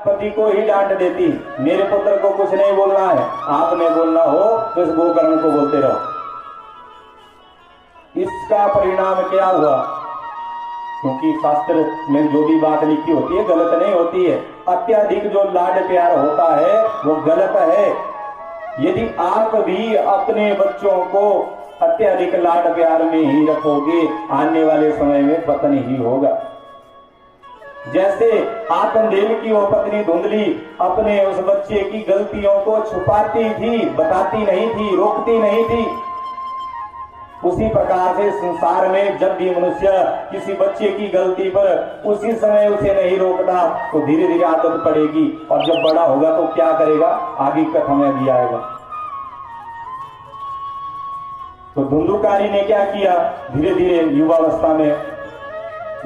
पति को ही डांट देती, मेरे पुत्र को कुछ नहीं बोलना है, आपने बोलना हो तो इस गोकर्ण को बोलते रहो। इसका परिणाम क्या हुआ? क्योंकि शास्त्र में जो भी बात लिखी होती है गलत नहीं होती है। अत्यधिक जो लाड प्यार होता है वो गलत है। यदि आप भी अपने बच्चों को अत्यधिक लाड प्यार में ही रखोगे, आने वाले समय में पतन ही होगा। जैसे आत्मदेव की वो पत्नी धुंधली अपने उस बच्चे की गलतियों को छुपाती थी, बताती नहीं थी, रोकती नहीं थी, उसी प्रकार से संसार में जब भी मनुष्य किसी बच्चे की गलती पर उसी समय उसे नहीं रोकता तो धीरे धीरे आदत पड़ेगी, और जब बड़ा होगा तो क्या करेगा, आगे कथा में भी आएगा। तो धुंधुकारी ने क्या किया, धीरे धीरे युवावस्था में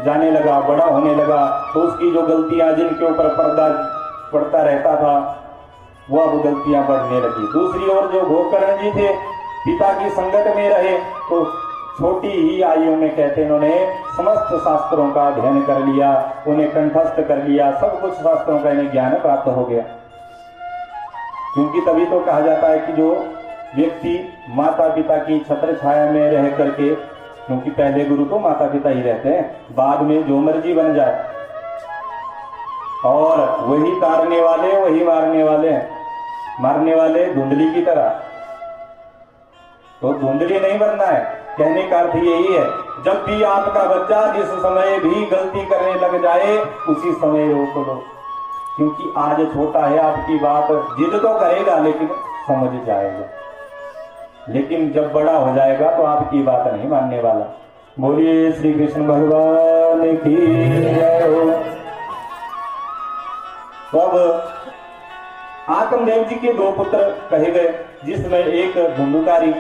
जाने लगा, बड़ा होने लगा, तो उसकी जो गलतियां जिनके ऊपर पर्दा पड़ता रहता था वो अब गलतियां बढ़ने लगी। दूसरी ओर जो गोकर्ण जी थे, पिता की संगत में रहे तो छोटी ही आयु में कहते इन्होंने समस्त शास्त्रों का अध्ययन कर लिया, उन्हें कंठस्थ कर लिया, सब कुछ शास्त्रों का इन्हें ज्ञान प्राप्त हो गया। क्योंकि तभी तो कहा जाता है कि जो व्यक्ति माता पिता की छत्र छाया में रह करके, क्योंकि पहले गुरु तो माता पिता ही रहते हैं, बाद में जो मर्जी बन जाए, और वही तारने वाले वही मारने वाले हैं, मारने वाले धुंधली की तरह। तो धुंधली नहीं बनना है, कहने का अर्थ यही है, जब भी आपका बच्चा जिस समय भी गलती करने लग जाए उसी समय रोक लो, क्योंकि आज छोटा है, आपकी बात जिद तो करेगा लेकिन समझ जाएगा, लेकिन जब बड़ा हो जाएगा तो आपकी बात नहीं मानने वाला। बोलिए श्री कृष्ण भगवान की जय हो। तो अब आत्मदेव जी के दो पुत्र कहे गए, जिसमें एक धुंधुकारी,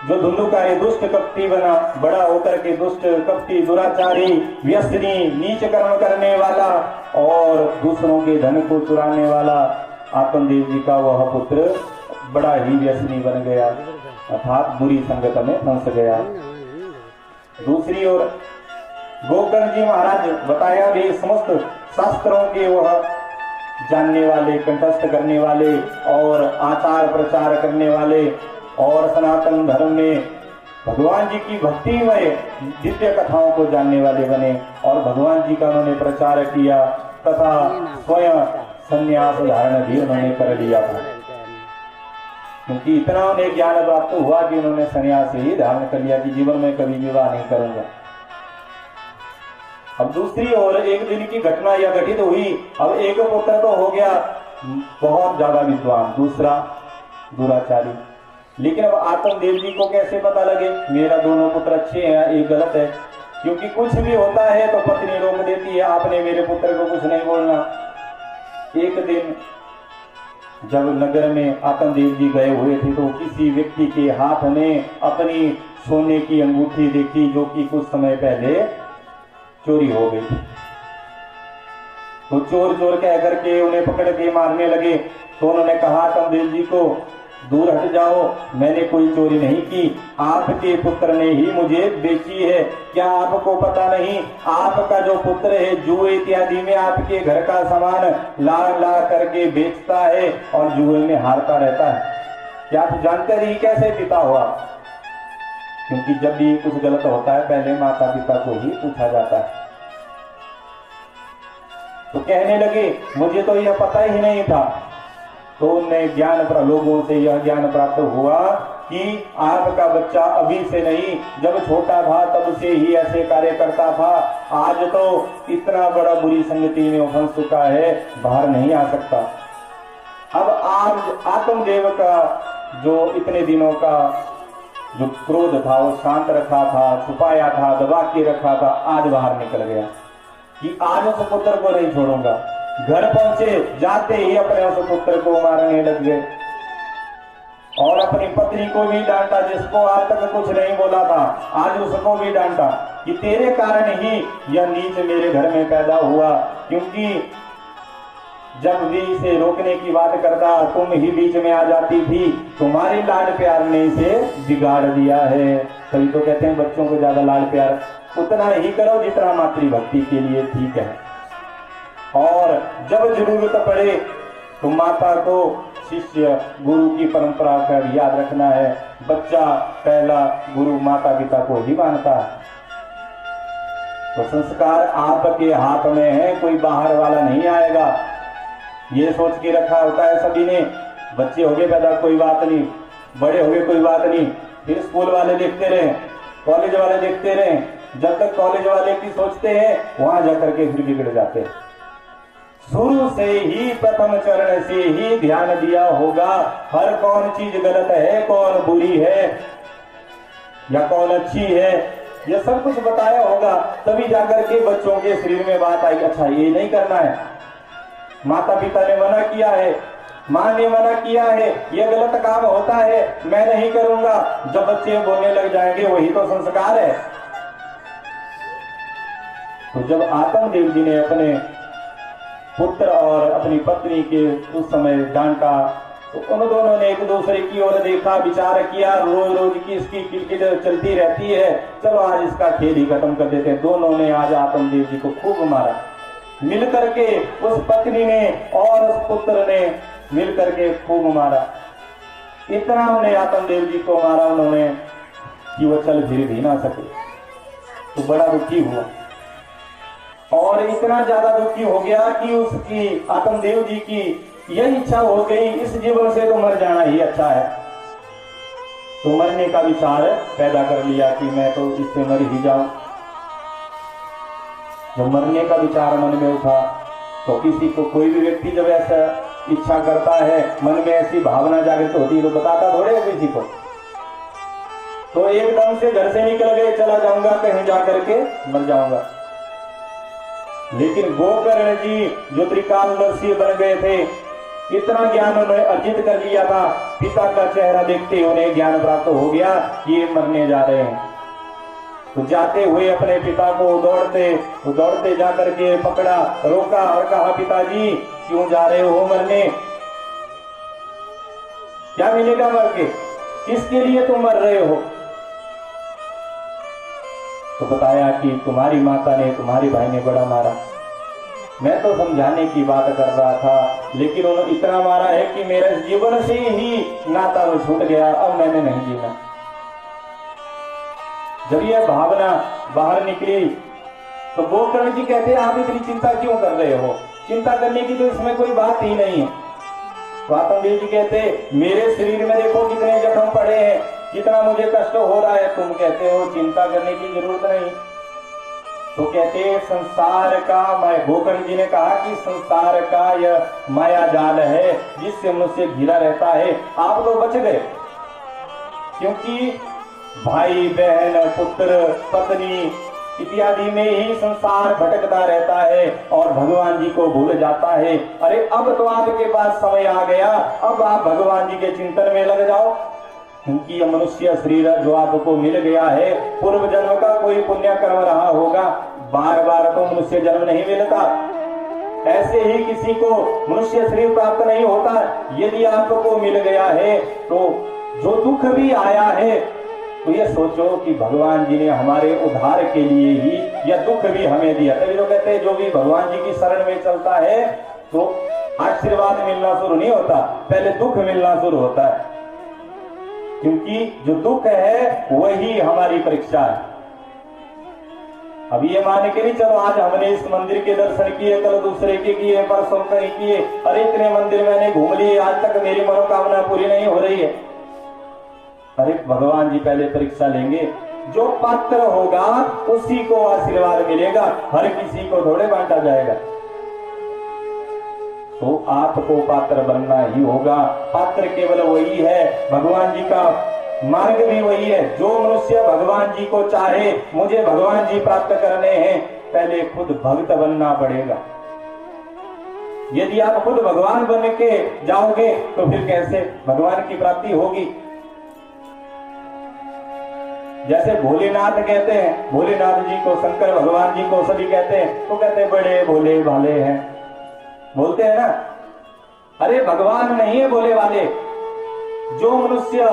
जो धुंधुकारी दुष्ट कपटी बना, बड़ा होकर के दुष्ट कपटी दुराचारी व्यसनी नीच कर्म करने वाला और दूसरों के धन को चुराने वाला आत्मदेव जी का वह पुत्र बड़ा ही व्यसनी बन गया, अर्थात बुरी संगत में फंस गया। दूसरी ओर गोकर्ण जी महाराज बताया भी समस्त शास्त्रों के वह जानने वाले, कंठस्थ करने वाले और आचार प्रचार करने वाले और सनातन धर्म में भगवान जी की भक्तिमय दिव्य कथाओं को जानने वाले बने और भगवान जी का उन्होंने प्रचार किया तथा स्वयं संन्यास धारण भी उन्होंने कर लिया था, क्योंकि इतना उन्हें ज्ञान प्राप्त हुआ कि उन्होंने संन्यास ही धारण कर लिया कि जीवन में कभी विवाह नहीं करूंगा। अब दूसरी ओर एक दिन की घटना यह घटित हुई, अब एक पुत्र तो हो गया बहुत ज्यादा विद्वान, दूसरा दुराचारी, लेकिन अब आत्मदेव जी को कैसे पता लगे मेरा दोनों पुत्र अच्छे हैं एक गलत है, क्योंकि कुछ भी होता है तो पत्नी रोक देती है, आपने मेरे पुत्र को कुछ नहीं बोलना। एक दिन जब नगर में आत्मदेव जी गए हुए थे तो किसी व्यक्ति के हाथ में अपनी सोने की अंगूठी देखी, जो कि कुछ समय पहले चोरी हो गई थी। तो चोर चोर कह करके उन्हें पकड़ के मारने लगे, तो उन्होंने कहा आत्मदेव जी को, दूर हट जाओ, मैंने कोई चोरी नहीं की, आपके पुत्र ने ही मुझे बेची है। क्या आपको पता नहीं, आपका जो पुत्र है जुए इत्यादि में आपके घर का सामान ला ला करके बेचता है और जुए में हारता रहता है। क्या आप जानते ही कैसे पिता हुआ? क्योंकि जब भी कुछ गलत होता है पहले माता पिता को ही पूछा जाता है। तो कहने लगे मुझे तो यह पता ही नहीं था। तो उन्हें लोगों से यह ज्ञान प्राप्त हुआ कि आपका बच्चा अभी से नहीं, जब छोटा था तब से ही ऐसे कार्य करता था, आज तो इतना बड़ा बुरी संगति में फंस चुका है, बाहर नहीं आ सकता। अब आज आत्मदेव का जो इतने दिनों का जो क्रोध था वो शांत रखा था, छुपाया था, दबा के रखा था, आज बाहर निकल गया कि आज उस पुत्र को नहीं छोड़ूंगा। घर पहुंचे, जाते ही अपने उस पुत्र को मारने लग गए और अपनी पत्नी को भी डांटा, जिसको आज तक कुछ नहीं बोला था, आज उसको भी डांटा कि तेरे कारण ही यह नीच मेरे घर में पैदा हुआ, क्योंकि जब भी इसे रोकने की बात करता तुम ही बीच में आ जाती थी, तुम्हारे लाड प्यार ने इसे बिगाड़ दिया है। तभी तो कहते हैं बच्चों को ज्यादा लाड प्यार उतना ही करो जितना मातृभक्ति के लिए ठीक है। और जब जरूरत पड़े तो माता को शिष्य गुरु की परंपरा का याद रखना है। बच्चा पहला गुरु माता पिता को ही मानता है। तो संस्कार आपके हाथ में है, कोई बाहर वाला नहीं आएगा। ये सोच के रखा होता है सभी ने, बच्चे हो गए पैदा कोई बात नहीं, बड़े हो गए कोई बात नहीं, फिर स्कूल वाले देखते रहे, कॉलेज वाले देखते रहे। जब तक कॉलेज वाले की सोचते हैं वहां जाकर के फिर बिगड़ जाते हैं। शुरू से ही प्रथम चरण से ही ध्यान दिया होगा हर कौन चीज गलत है, कौन बुरी है या कौन अच्छी है, यह सब कुछ बताया होगा। तभी जाकर के बच्चों के शरीर में बात आई, अच्छा ये नहीं करना है, माता पिता ने मना किया है, माँ ने मना किया है, ये गलत काम होता है, मैं नहीं करूंगा। जब बच्चे बोलने लग जाएंगे वही तो संस्कार है। तो जब आत्मदेव जी ने अपने पुत्र और अपनी पत्नी के उस समय डांटा तो उन दोनों ने एक दूसरे की ओर देखा, विचार किया, रोज रोज की इसकी किरकिट चलती रहती है, चलो आज इसका खेल ही खत्म कर देते हैं। दोनों ने आज आत्मदेव जी को खूब मारा, मिल करके उस पत्नी ने और उस पुत्र ने मिल करके खूब मारा। इतना उन्हें आत्मदेव जी को मारा उन्होंने कि वो चल फिर भी ना सके। तो बड़ा दुखी हुआ और इतना ज्यादा दुखी हो गया कि उसकी आत्मदेव जी की यह इच्छा हो गई, इस जीवन से तो मर जाना ही अच्छा है। तो मरने का विचार पैदा कर लिया कि मैं तो इससे मर ही जाऊं। जब मरने का विचार मन में उठा तो किसी को, कोई भी व्यक्ति जब ऐसा इच्छा करता है, मन में ऐसी भावना जागृत होती है तो बताता थोड़े है किसी को। तो एकदम से घर से निकल गए, चला जाऊंगा कहीं जाकर के मर जाऊंगा। लेकिन गोकर्ण जी जो त्रिकालदर्शी बन गए थे, इतना ज्ञान उन्होंने अर्जित कर लिया था, पिता का चेहरा देखते उन्हें ज्ञान प्राप्त हो गया कि ये मरने जा रहे हैं। तो जाते हुए अपने पिता को दौड़ते जाकर के पकड़ा, रोका और कहा, पिताजी क्यों जा रहे हो मरने, क्या मिलेगा मर के, किसके लिए तुम मर रहे हो। तो बताया कि तुम्हारी माता ने, तुम्हारे भाई ने बड़ा मारा, मैं तो समझाने की बात कर रहा था, लेकिन उन्होंने इतना मारा है कि मेरा जीवन से ही नाता वो छूट गया, अब मैंने नहीं जीना। जब यह भावना बाहर निकली तो गोकर्ण जी कहते हैं, आप इतनी चिंता क्यों कर रहे हो, चिंता करने की तो इसमें कोई बात ही नहीं है। तो आत्मदेव जी कहते, मेरे शरीर में देखो कितने जख्म पड़े हैं, कितना मुझे कष्ट हो रहा है, तुम कहते हो चिंता करने की जरूरत नहीं। तो कहते संसार का, मैं गोकर्ण जी ने कहा कि संसार का यह माया जाल है जिससे मनुष्य घिरा रहता है। आप तो बच गए, क्योंकि भाई बहन पुत्र पत्नी इत्यादि में ही संसार भटकता रहता है और भगवान जी को भूल जाता है। अरे अब तो आपके पास समय आ गया, अब आप भगवान जी के चिंतन में लग जाओ, क्योंकि यह मनुष्य शरीर जो आपको मिल गया है, पूर्व जन्म का कोई पुण्य कर्म रहा होगा, बार बार तो मनुष्य जन्म नहीं मिलता। ऐसे ही किसी को मनुष्य शरीर प्राप्त नहीं होता। यदि आपको मिल गया है तो जो दुख भी आया है तो ये सोचो कि भगवान जी ने हमारे उद्धार के लिए ही यह दुख भी हमें दिया। तभी तो कहते हैं जो भी भगवान जी की शरण में चलता है तो आशीर्वाद मिलना शुरू नहीं होता, पहले दुख मिलना शुरू होता है, क्योंकि जो दुख है वही हमारी परीक्षा है। अब ये मान के नहीं चलो आज हमने इस मंदिर के दर्शन किए, कल दूसरे के किए, परसों कहीं किए, अरे इतने मंदिर मैंने घूम लिए, आज तक मेरी मनोकामना पूरी नहीं हो रही है। अरे भगवान जी पहले परीक्षा लेंगे, जो पात्र होगा उसी को आशीर्वाद मिलेगा, हर किसी को थोड़े बांटा जाएगा। तो आपको पात्र बनना ही होगा। पात्र केवल वही है, भगवान जी का मार्ग भी वही है। जो मनुष्य भगवान जी को चाहे, मुझे भगवान जी प्राप्त करने हैं, पहले खुद भक्त बनना पड़ेगा। यदि आप खुद भगवान बन के जाओगे तो फिर कैसे भगवान की प्राप्ति होगी। जैसे भोलेनाथ कहते हैं, भोलेनाथ जी को, शंकर भगवान जी को सभी कहते हैं, तो कहते हैं बड़े भोले भाले हैं, बोलते हैं ना। अरे भगवान नहीं है भोले वाले, जो मनुष्य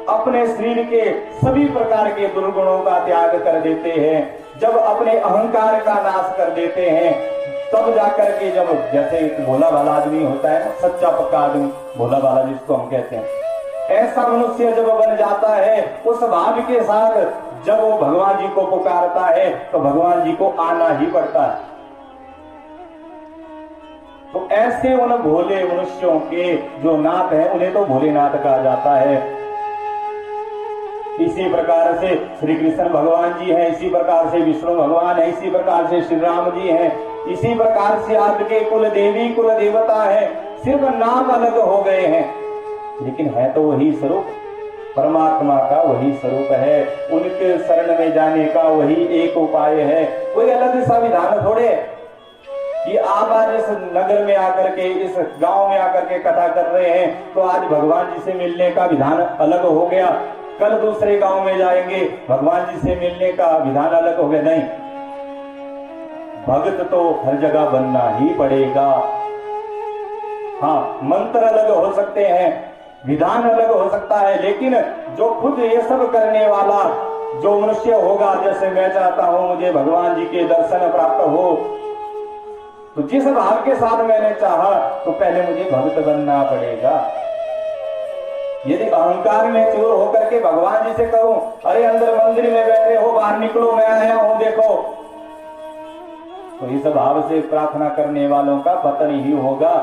अपने शरीर के सभी प्रकार के दुर्गुणों का त्याग कर देते हैं, जब अपने अहंकार का नाश कर देते हैं, तब जाकर के जब जैसे एक भोला भाला आदमी होता है ना, सच्चा पक्का आदमी, भोला भाला जिसको हम कहते हैं, ऐसा मनुष्य जब बन जाता है उस भाव के साथ जब वो भगवान जी को पुकारता है तो भगवान जी को आना ही पड़ता है। तो ऐसे उन भोले मनुष्यों के जो नाथ है उन्हें तो भोलेनाथ कहा जाता है। इसी प्रकार से श्री कृष्ण भगवान जी हैं, इसी प्रकार से विष्णु भगवान है, इसी प्रकार से श्री राम जी हैं, इसी प्रकार से आपके कुल देवी कुल देवता है, सिर्फ नाम अलग हो गए हैं लेकिन है तो वही स्वरूप, परमात्मा का वही स्वरूप है। उनके शरण में जाने का वही एक उपाय है। कोई अलग सा विधान थोड़े कि आप आज इस नगर में आकर के, इस गांव में आकर के कथा कर रहे हैं तो आज भगवान जी से मिलने का विधान अलग हो गया, कल दूसरे गांव में जाएंगे भगवान जी से मिलने का विधान अलग हो गया। नहीं, भक्त तो हर जगह बनना ही पड़ेगा। हाँ, मंत्र अलग हो सकते हैं, विधान अलग हो सकता है, लेकिन जो खुद ये सब करने वाला जो मनुष्य होगा, जैसे मैं चाहता हूं मुझे भगवान जी के दर्शन प्राप्त हो, तो जिस भाव के साथ मैंने चाहा तो पहले मुझे भक्त बनना पड़ेगा। यदि अहंकार में चूर होकर के भगवान जी से कहूं, अरे अंदर मंदिर में बैठे हो, बाहर निकलो, मैं आया हूं देखो, तो इस भाव से प्रार्थना करने वालों का पतन ही होगा।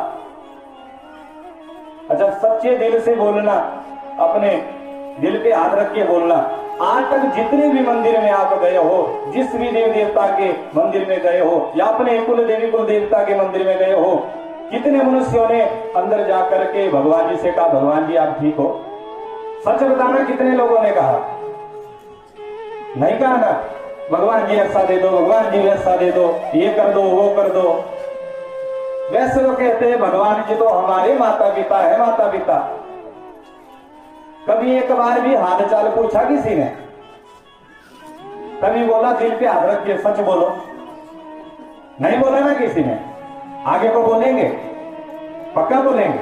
अच्छा, सच्चे दिल से बोलना, अपने दिल पे हाथ रख के बोलना। आज तक जितने भी मंदिर में आप गए हो, जिस भी देवी देवता के मंदिर में गए हो या अपने कुल देवी कुल देवता के मंदिर में गए हो, कितने मनुष्यों ने अंदर जाकर के भगवान जी से कहा, भगवान जी आप ठीक हो? सच बताना, कितने लोगों ने कहा? नहीं कहा ना, भगवान जी ऐसा दे दो, भगवान जी वैसा दे दो, ये कर दो, वो कर दो। वैसे तो कहते हैं भगवान जी तो हमारे माता पिता है, माता पिता। कभी एक बार भी हाल चाल पूछा किसी ने? कभी बोला दिल पे हाथ रख के सच बोलो? नहीं बोला ना किसी ने। आगे को बोलेंगे, पक्का बोलेंगे।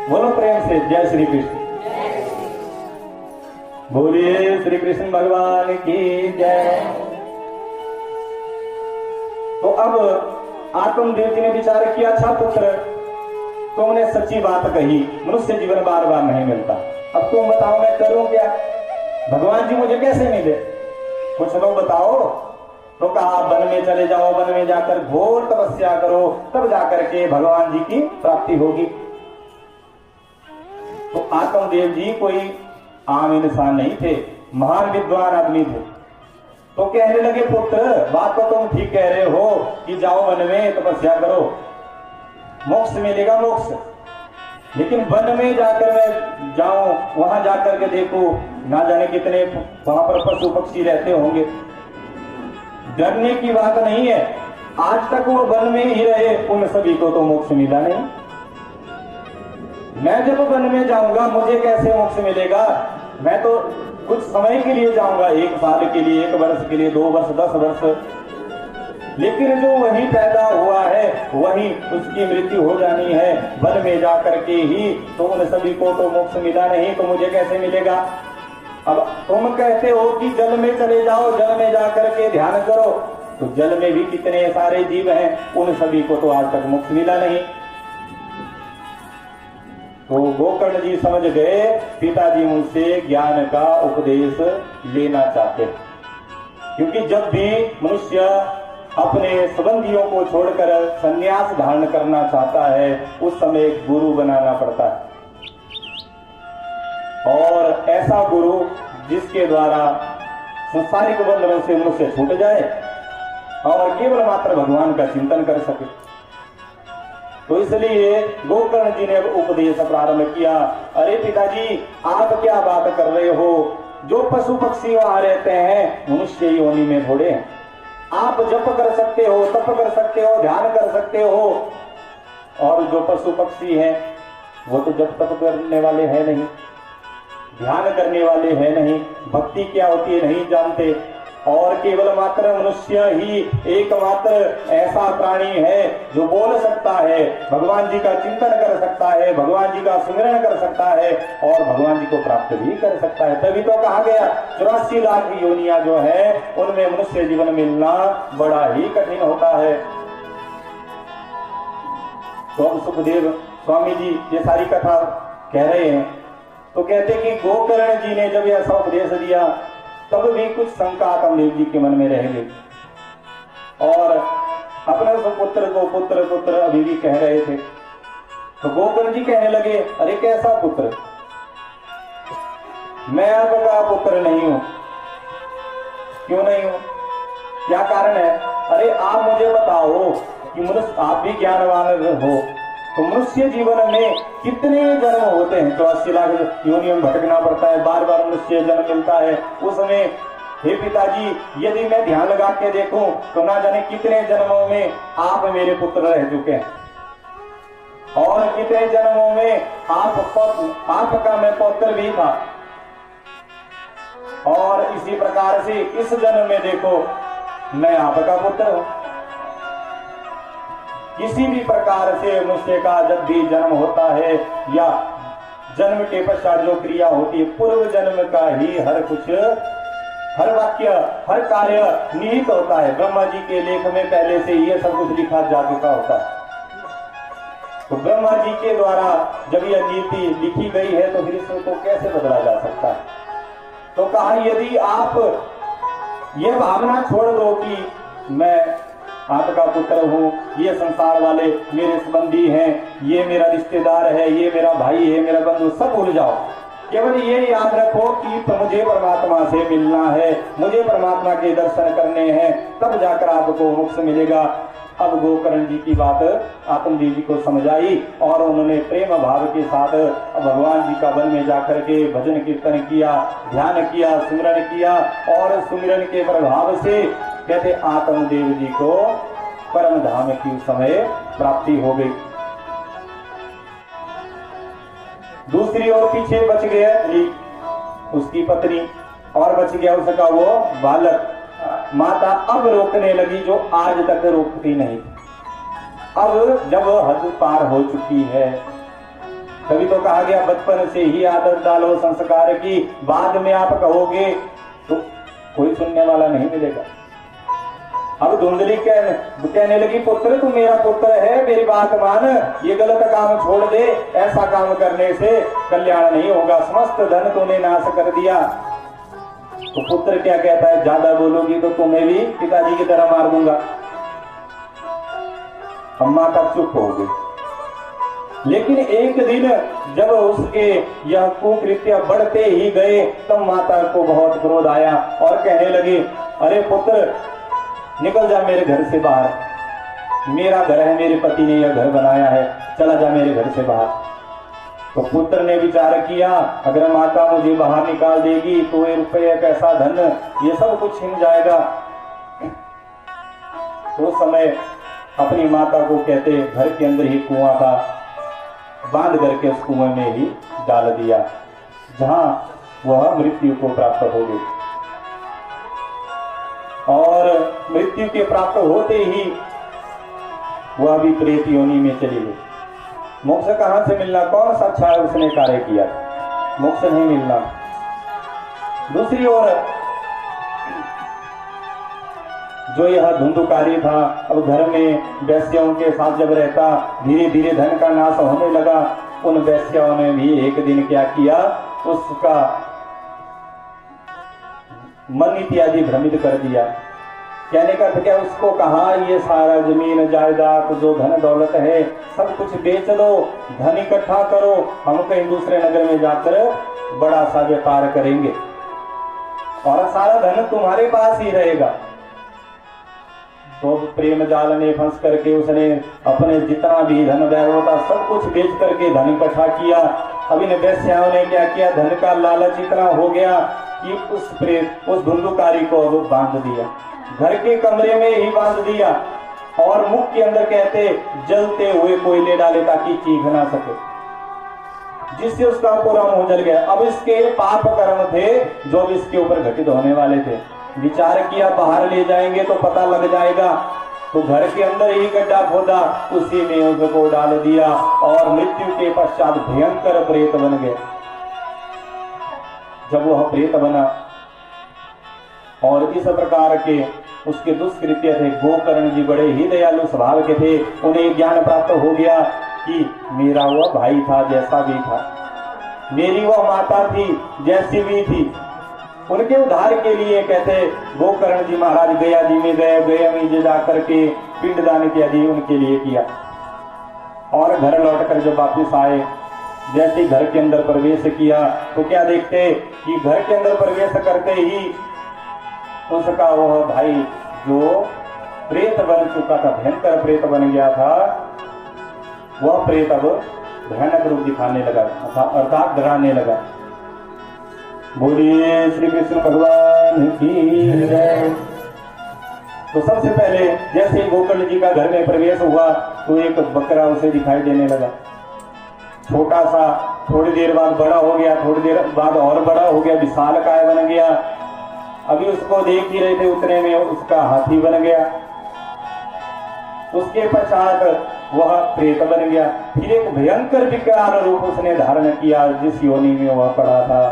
बोलो प्रेम से, जय श्री कृष्ण। बोलिए श्री कृष्ण भगवान की जय। तो अब आत्मदेव जी ने विचार किया, अच्छा पुत्र तुमने सच्ची बात कही, मनुष्य जीवन बार बार नहीं मिलता, अब तुम बताओ मैं करूं क्या? भगवान जी मुझे कैसे मिले, कुछ लोग बताओ। तो कहा वन में चले जाओ, वन में जाकर घोर तपस्या करो, तब जाकर के भगवान जी की प्राप्ति होगी। तो आत्मदेव जी कोई आम इंसान नहीं थे, महान विद्वान आदमी थे। तो कहने लगे, पुत्र बात तो तुम ठीक कह रहे हो कि जाओ वन में तपस्या करो, मोक्ष मिलेगा मोक्ष, लेकिन वन में जाकर मैं जाऊं, वहां जाकर के देखूं, ना जाने कितने वहां पर पशु पक्षी रहते होंगे। डरने की बात नहीं है, आज तक वो वन में ही रहे, उन सभी को तो मोक्ष मिला नहीं। मैं जब वन में जाऊंगा मुझे कैसे मोक्ष मिलेगा? मैं तो कुछ समय के लिए जाऊंगा, 1 साल के लिए, 1 वर्ष के लिए, 2 वर्ष, 10 वर्ष, लेकिन जो वही पैदा हुआ है वही उसकी मृत्यु हो जानी है वन में जाकर के ही। तो उन सभी को तो मोक्ष मिला नहीं, तो मुझे कैसे मिलेगा? अब तुम कहते हो कि जल में चले जाओ, जल में जाकर के ध्यान करो, तो जल में भी कितने सारे जीव हैं, उन सभी को तो आज तक मोक्ष मिला नहीं। तो गोकर्ण जी समझ गए पिताजी उनसे ज्ञान का उपदेश लेना चाहते, क्योंकि जब भी मनुष्य अपने संबंधियों को छोड़कर संन्यास धारण करना चाहता है उस समय एक गुरु बनाना पड़ता है, और ऐसा गुरु जिसके द्वारा संसारिक बंधनों से मनुष्य छूट जाए और केवल मात्र भगवान का चिंतन कर सके। तो इसलिए गोकर्ण जी ने अब उपदेश प्रारंभ किया। अरे पिताजी आप क्या बात कर रहे हो, जो पशु पक्षी वहां रहते हैं मनुष्य योनि में थोड़े हैं। आप जप कर सकते हो, तप कर सकते हो, ध्यान कर सकते हो, और जो पशु पक्षी हैं वो तो जप तप करने वाले हैं नहीं, ध्यान करने वाले हैं नहीं, भक्ति क्या होती है नहीं जानते, और केवल मात्र मनुष्य ही एकमात्र ऐसा प्राणी है जो बोल सकता है, भगवान जी का चिंतन कर सकता है, भगवान जी का स्मरण कर सकता है और भगवान जी को प्राप्त भी कर सकता है। तभी तो कहा गया 84 लाख योनियां जो है उनमें मनुष्य जीवन मिलना बड़ा ही कठिन होता है। तो अब सुखदेव स्वामी जी ये सारी कथा कह रहे हैं, तो कहते कि गोकर्ण जी ने जब यह सब उपदेश दिया तब भी कुछ शंका आत्मदेव जी के मन में रह गई, और अपने पुत्र को पुत्र पुत्र अभी भी कह रहे थे। तो गोकर्ण जी कहने लगे, अरे कैसा पुत्र, मैं आपका पुत्र नहीं हूं। क्यों नहीं हूं, क्या कारण है? अरे आप मुझे बताओ कि मनुष्य, आप भी ज्ञानवान हो, तो मनुष्य जीवन में कितने जन्म होते हैं? तो 80 लाख योनियों में भटकना पड़ता है, बार बार मनुष्य जन्म मिलता है। उसमें हे पिताजी, यदि मैं ध्यान लगा के देखूं तो ना जाने कितने जन्मों में आप मेरे पुत्र रह चुके हैं, और कितने जन्मों में आपका मैं पौत्र भी था। और इसी प्रकार से इस जन्म में देखो मैं आपका पुत्र हूं। किसी भी प्रकार से मनुष्य का जब भी जन्म होता है या जन्म के पश्चात जो क्रिया होती है, पूर्व जन्म का ही हर कुछ, हर वाक्य, हर कार्य निहित होता है। ब्रह्मा जी के लेख में पहले से ये सब कुछ लिखा जा चुका होता है। तो ब्रह्मा जी के द्वारा जब यह नीति लिखी गई है तो फिर इसको कैसे बदला जा सकता है? तो कहा, यदि आप ये भावना छोड़ दो कि मैं आपका पुत्र हूं, ये संसार वाले मेरे संबंधी हैं, ये मेरा रिश्तेदार है, ये मेरा भाई है, मेरा बंधु, सब भूल जाओ। केवल ये याद रखो कि मुझे परमात्मा से मिलना है, मुझे परमात्मा के दर्शन करने हैं, तब जाकर आपको मोक्ष मिलेगा। अब गोकर्ण जी की बात आत्मदेव जी को समझाई, और उन्होंने प्रेम भाव के साथ भगवान जी का वन में जाकर के भजन कीर्तन किया, ध्यान किया, सुमिरन किया, और सुमिरन के प्रभाव से कहते आत्मदेव जी को परम धाम की उस समय प्राप्ति हो गई। दूसरी ओर पीछे बच गया उसकी पत्नी, और बच गया उसका वो बालक। माता अब रोकने लगी जो आज तक रोकती नहीं। अब जब हद पार हो चुकी है, तभी तो कहा गया बचपन से ही आदत डालो संस्कार की, बाद में आप कहोगे तो कोई सुनने वाला नहीं मिलेगा। अब धुंधली कहने लगी, पुत्र तू मेरा पुत्र है, मेरी बात मान, ये गलत काम छोड़ दे, ऐसा काम करने से कल्याण नहीं होगा, समस्त धन तूने नाश कर दिया। तो पुत्र क्या कहता है, ज्यादा बोलोगी तो तुम्हें भी पिताजी की तरह मार दूंगा। अम्मा तक चुप हो गई। लेकिन एक दिन जब उसके यह कुकृत्य बढ़ते ही गए, तब माता को बहुत क्रोध आया और कहने लगी, अरे पुत्र निकल जा मेरे घर से बाहर, मेरा घर है, मेरे पति ने यह घर बनाया है, चला जा मेरे घर से बाहर। तो पुत्र ने विचार किया, अगर माता मुझे बाहर निकाल देगी तो ये रुपये, पैसा, धन, ये सब कुछ छिन जाएगा। तो समय अपनी माता को कहते घर के अंदर ही कुआं था, बांध करके उस कुएं में ही डाल दिया, जहां वह मृत्यु को प्राप्त हो गई। और मृत्यु के प्राप्त होते ही वह भी प्रेत योनि में चली गई। मोक्ष कहां से मिलना, कौन सा अच्छा उसने कार्य किया, मोक्ष नहीं मिलना। दूसरी ओर जो यह धुंधुकारी था, अब घर में वैश्यों के साथ जब रहता, धीरे धीरे धन का नाश होने लगा। उन वैश्यों ने भी एक दिन क्या किया, उसका मन इत्यादि भ्रमित कर दिया। कहने का क्या, उसको कहा ये सारा जमीन जायदाद जो धन दौलत है सब कुछ बेच दो, धन इकट्ठा करो, हम कहीं दूसरे नगर में जाकर बड़ा सा व्यापार करेंगे और सारा धन तुम्हारे पास ही रहेगा। तो प्रेम जाल में फंस करके उसने अपने जितना भी धन वैभव था सब कुछ बेच करके धन इकट्ठा किया। अब इन वैश्याओं ने क्या किया, धन का लालच इतना हो गया कि उस धुंधुकारी को वो बांध दिया, घर के कमरे में ही बांध दिया, और मुख के अंदर कहते जलते हुए कोयले डाले ताकि चीख ना सके, जिससे उसका पूरा मुंह जल गया। अब इसके पाप कर्म थे जो भी इसके ऊपर घटित होने वाले थे। विचार किया बाहर ले जाएंगे तो पता लग जाएगा, तो घर के अंदर ही गड्ढा खोदा, उसी में उसको डाल दिया और मृत्यु के पश्चात भयंकर प्रेत बन गए। जब वह प्रेत बना और इस प्रकार के उसके दुष्कृत्य थे, गोकर्ण जी बड़े ही दयालु स्वभाव के थे, उन्हें ज्ञान प्राप्त हो गया कि मेरा वह भाई था जैसा भी था, मेरी वह माता थी जैसी भी थी, उनके उद्धार के लिए कहते गोकर्ण जी महाराज गया जी में गए, गया में जाकर के पिंडदान किया जी उनके लिए किया। और घर लौटकर जब वापिस आए, जैसे घर के अंदर प्रवेश किया तो क्या देखते कि घर के अंदर प्रवेश करते ही उसका वह भाई जो प्रेत बन चुका था, भयंकर प्रेत बन गया था, वह प्रेत अब भयानक रूप दिखाने लगा अर्थात डराने लगा। बोलिए श्री कृष्ण भगवान की जय। तो सबसे पहले जैसे ही गोकर्ण जी का घर में प्रवेश हुआ तो एक बकरा उसे दिखाई देने लगा, छोटा सा, थोड़ी देर बाद बड़ा हो गया, थोड़ी देर बाद और बड़ा हो गया, विशाल काय बन गया। अभी उसको देख ही रहे थे, उतने में उसका हाथी बन गया, उसके पश्चात वह प्रेत बन गया। फिर एक भयंकर विकराल रूप उसने धारण किया जिस योनि में वह पड़ा था,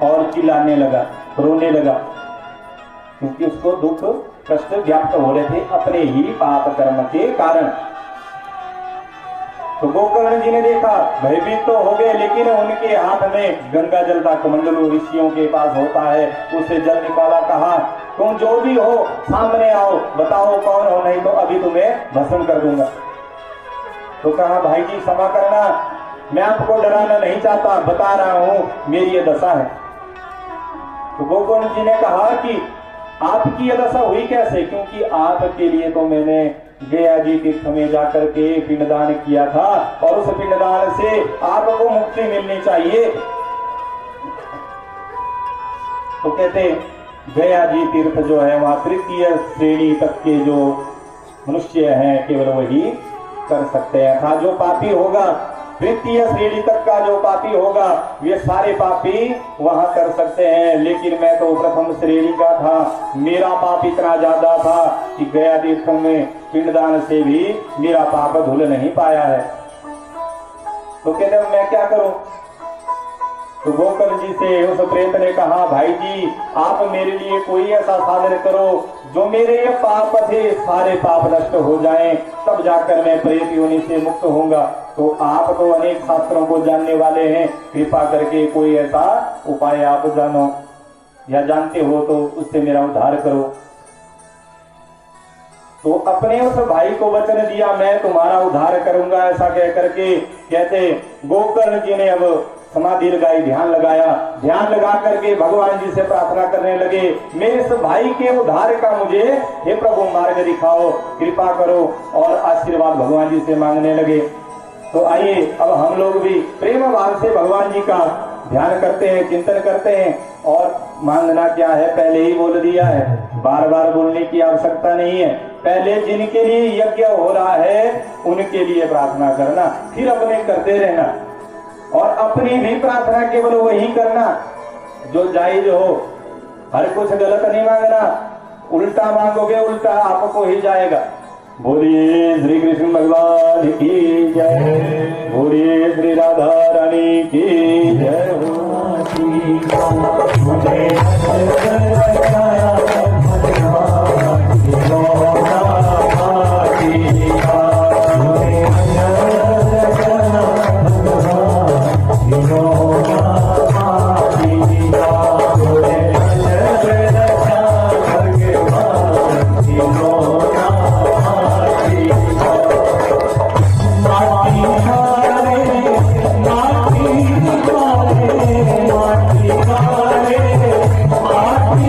और चिल्लाने लगा, रोने लगा, क्योंकि उसको दुख कष्ट व्याप्त हो रहे थे अपने ही पाप कर्म के कारण। तो गोकर्ण जी ने देखा, भयभीत तो हो गए, लेकिन उनके हाथ में गंगा जल का कमंडलू ऋषियों के पास होता है, उससे जल निकाला, कहा तुम जो भी हो सामने आओ, बताओ कौन हो, नहीं तो अभी तुम्हें भस्म कर दूंगा। तो कहा भाई जी क्षमा करना, मैं आपको डराना नहीं चाहता, बता रहा हूं मेरी ये दशा है। तो गोकर्ण जी ने कहा कि आपकी ये दशा हुई कैसे, क्योंकि आपके लिए तो मैंने गया जी तीर्थ में जाकर के पिंडदान किया था, और उस पिंडदान से आपको मुक्ति मिलनी चाहिए। तो कहते गया जी तीर्थ जो है वहां तृतीय श्रेणी तक के जो मनुष्य हैं केवल वही कर सकते हैं। था जो पापी होगा, तृतीय श्रेणी तक का जो पापी होगा, वे सारे पापी वहां कर सकते हैं, लेकिन मैं तो प्रथम श्रेणी का था। मेरा पाप इतना ज्यादा था कि गया तीर्थ में पिंडदान से भी मेरा पाप धुल नहीं पाया है। तो कहते मैं क्या करूं? तो गोकर्ण जी से उस प्रेत ने कहा, भाई जी आप मेरे लिए कोई ऐसा साधन करो जो मेरे ये पाप थे सारे पाप नष्ट हो जाएं, तब जाकर मैं प्रेत योनि से मुक्त होऊंगा। तो आप तो अनेक शास्त्रों को जानने वाले हैं, कृपा करके कोई ऐसा उपाय आप जानो या जानते हो तो उससे मेरा उद्धार करो। तो अपने उस भाई को वचन दिया, मैं तुम्हारा उद्धार करूंगा, ऐसा कह करके कहते गोकर्ण जी ने अब समाधि लगाई, ध्यान लगाया, ध्यान लगा करके भगवान जी से प्रार्थना करने लगे, मेरे इस भाई के उद्धार का मुझे हे प्रभु मार्ग दिखाओ, कृपा करो, और आशीर्वाद भगवान जी से मांगने लगे। तो आइए अब हम लोग भी प्रेम भाव से भगवान जी का ध्यान करते हैं, चिंतन करते हैं, और मांगना क्या है पहले ही बोल दिया है, बार बार बोलने की आवश्यकता नहीं है। पहले जिनके लिए यज्ञ हो रहा है उनके लिए प्रार्थना करना, फिर अपने करते रहना, और अपनी भी प्रार्थना केवल वही करना जो जायज हो। हर कुछ गलत नहीं मांगना, उल्टा मांगोगे उल्टा आपको ही जाएगा। बोलिए श्री कृष्ण भगवान की जय, बोलिए श्री राधा रानी की जय। माटी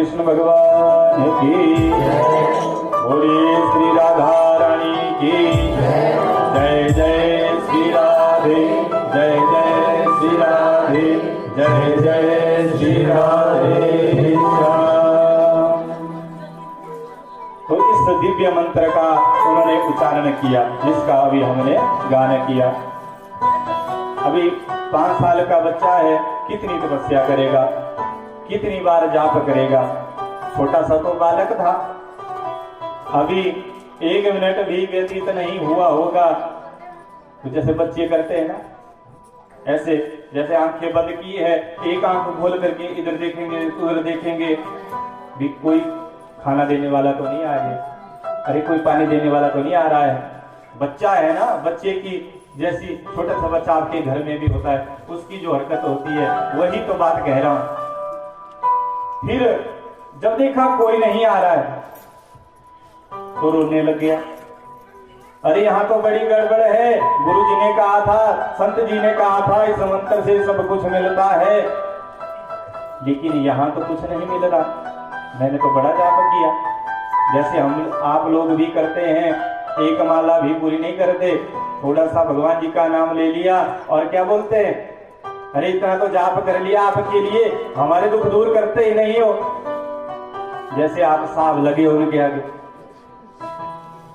कृष्ण भगवान की, बोलिए श्री राधा रानी की जय। जय श्री राधे, जय जय श्री राधे, जय जय श्री राधे श्याम। तो इस दिव्य मंत्र का उन्होंने उच्चारण किया, जिसका अभी हमने गान किया। अभी 5 साल का बच्चा है, कितनी तपस्या करेगा, कितनी बार जाप करेगा। छोटा सा तो बालक था, अभी 1 मिनट भी व्यतीत नहीं हुआ होगा। तो जैसे बच्चे करते हैं ना, ऐसे जैसे आंखें बंद की है, एक आंख खोल करके इधर देखेंगे उधर देखेंगे, भी कोई खाना देने वाला तो नहीं आया है, अरे कोई पानी देने वाला तो नहीं आ रहा है। बच्चा है ना, बच्चे की जैसी छोटा सा बच्चा आपके घर में भी होता है, उसकी जो हरकत होती है वही तो बात कह रहा हूं। फिर जब देखा कोई नहीं आ रहा है तो रोने लग गया। अरे यहाँ तो बड़ी गड़बड़ है, गुरु जी ने कहा था, संत जी ने कहा था इस मंत्र से सब कुछ मिलता है, लेकिन यहाँ तो कुछ नहीं मिल रहा। मैंने तो बड़ा जाप किया, जैसे हम आप लोग भी करते हैं, एक माला भी पूरी नहीं करते, थोड़ा सा भगवान जी का नाम ले लिया और क्या बोलते हैं, अरे इतना तो जाप कर लिया आपके लिए, हमारे दुख दूर करते ही नहीं हो। जैसे आप साहब लगे हो उनके आगे।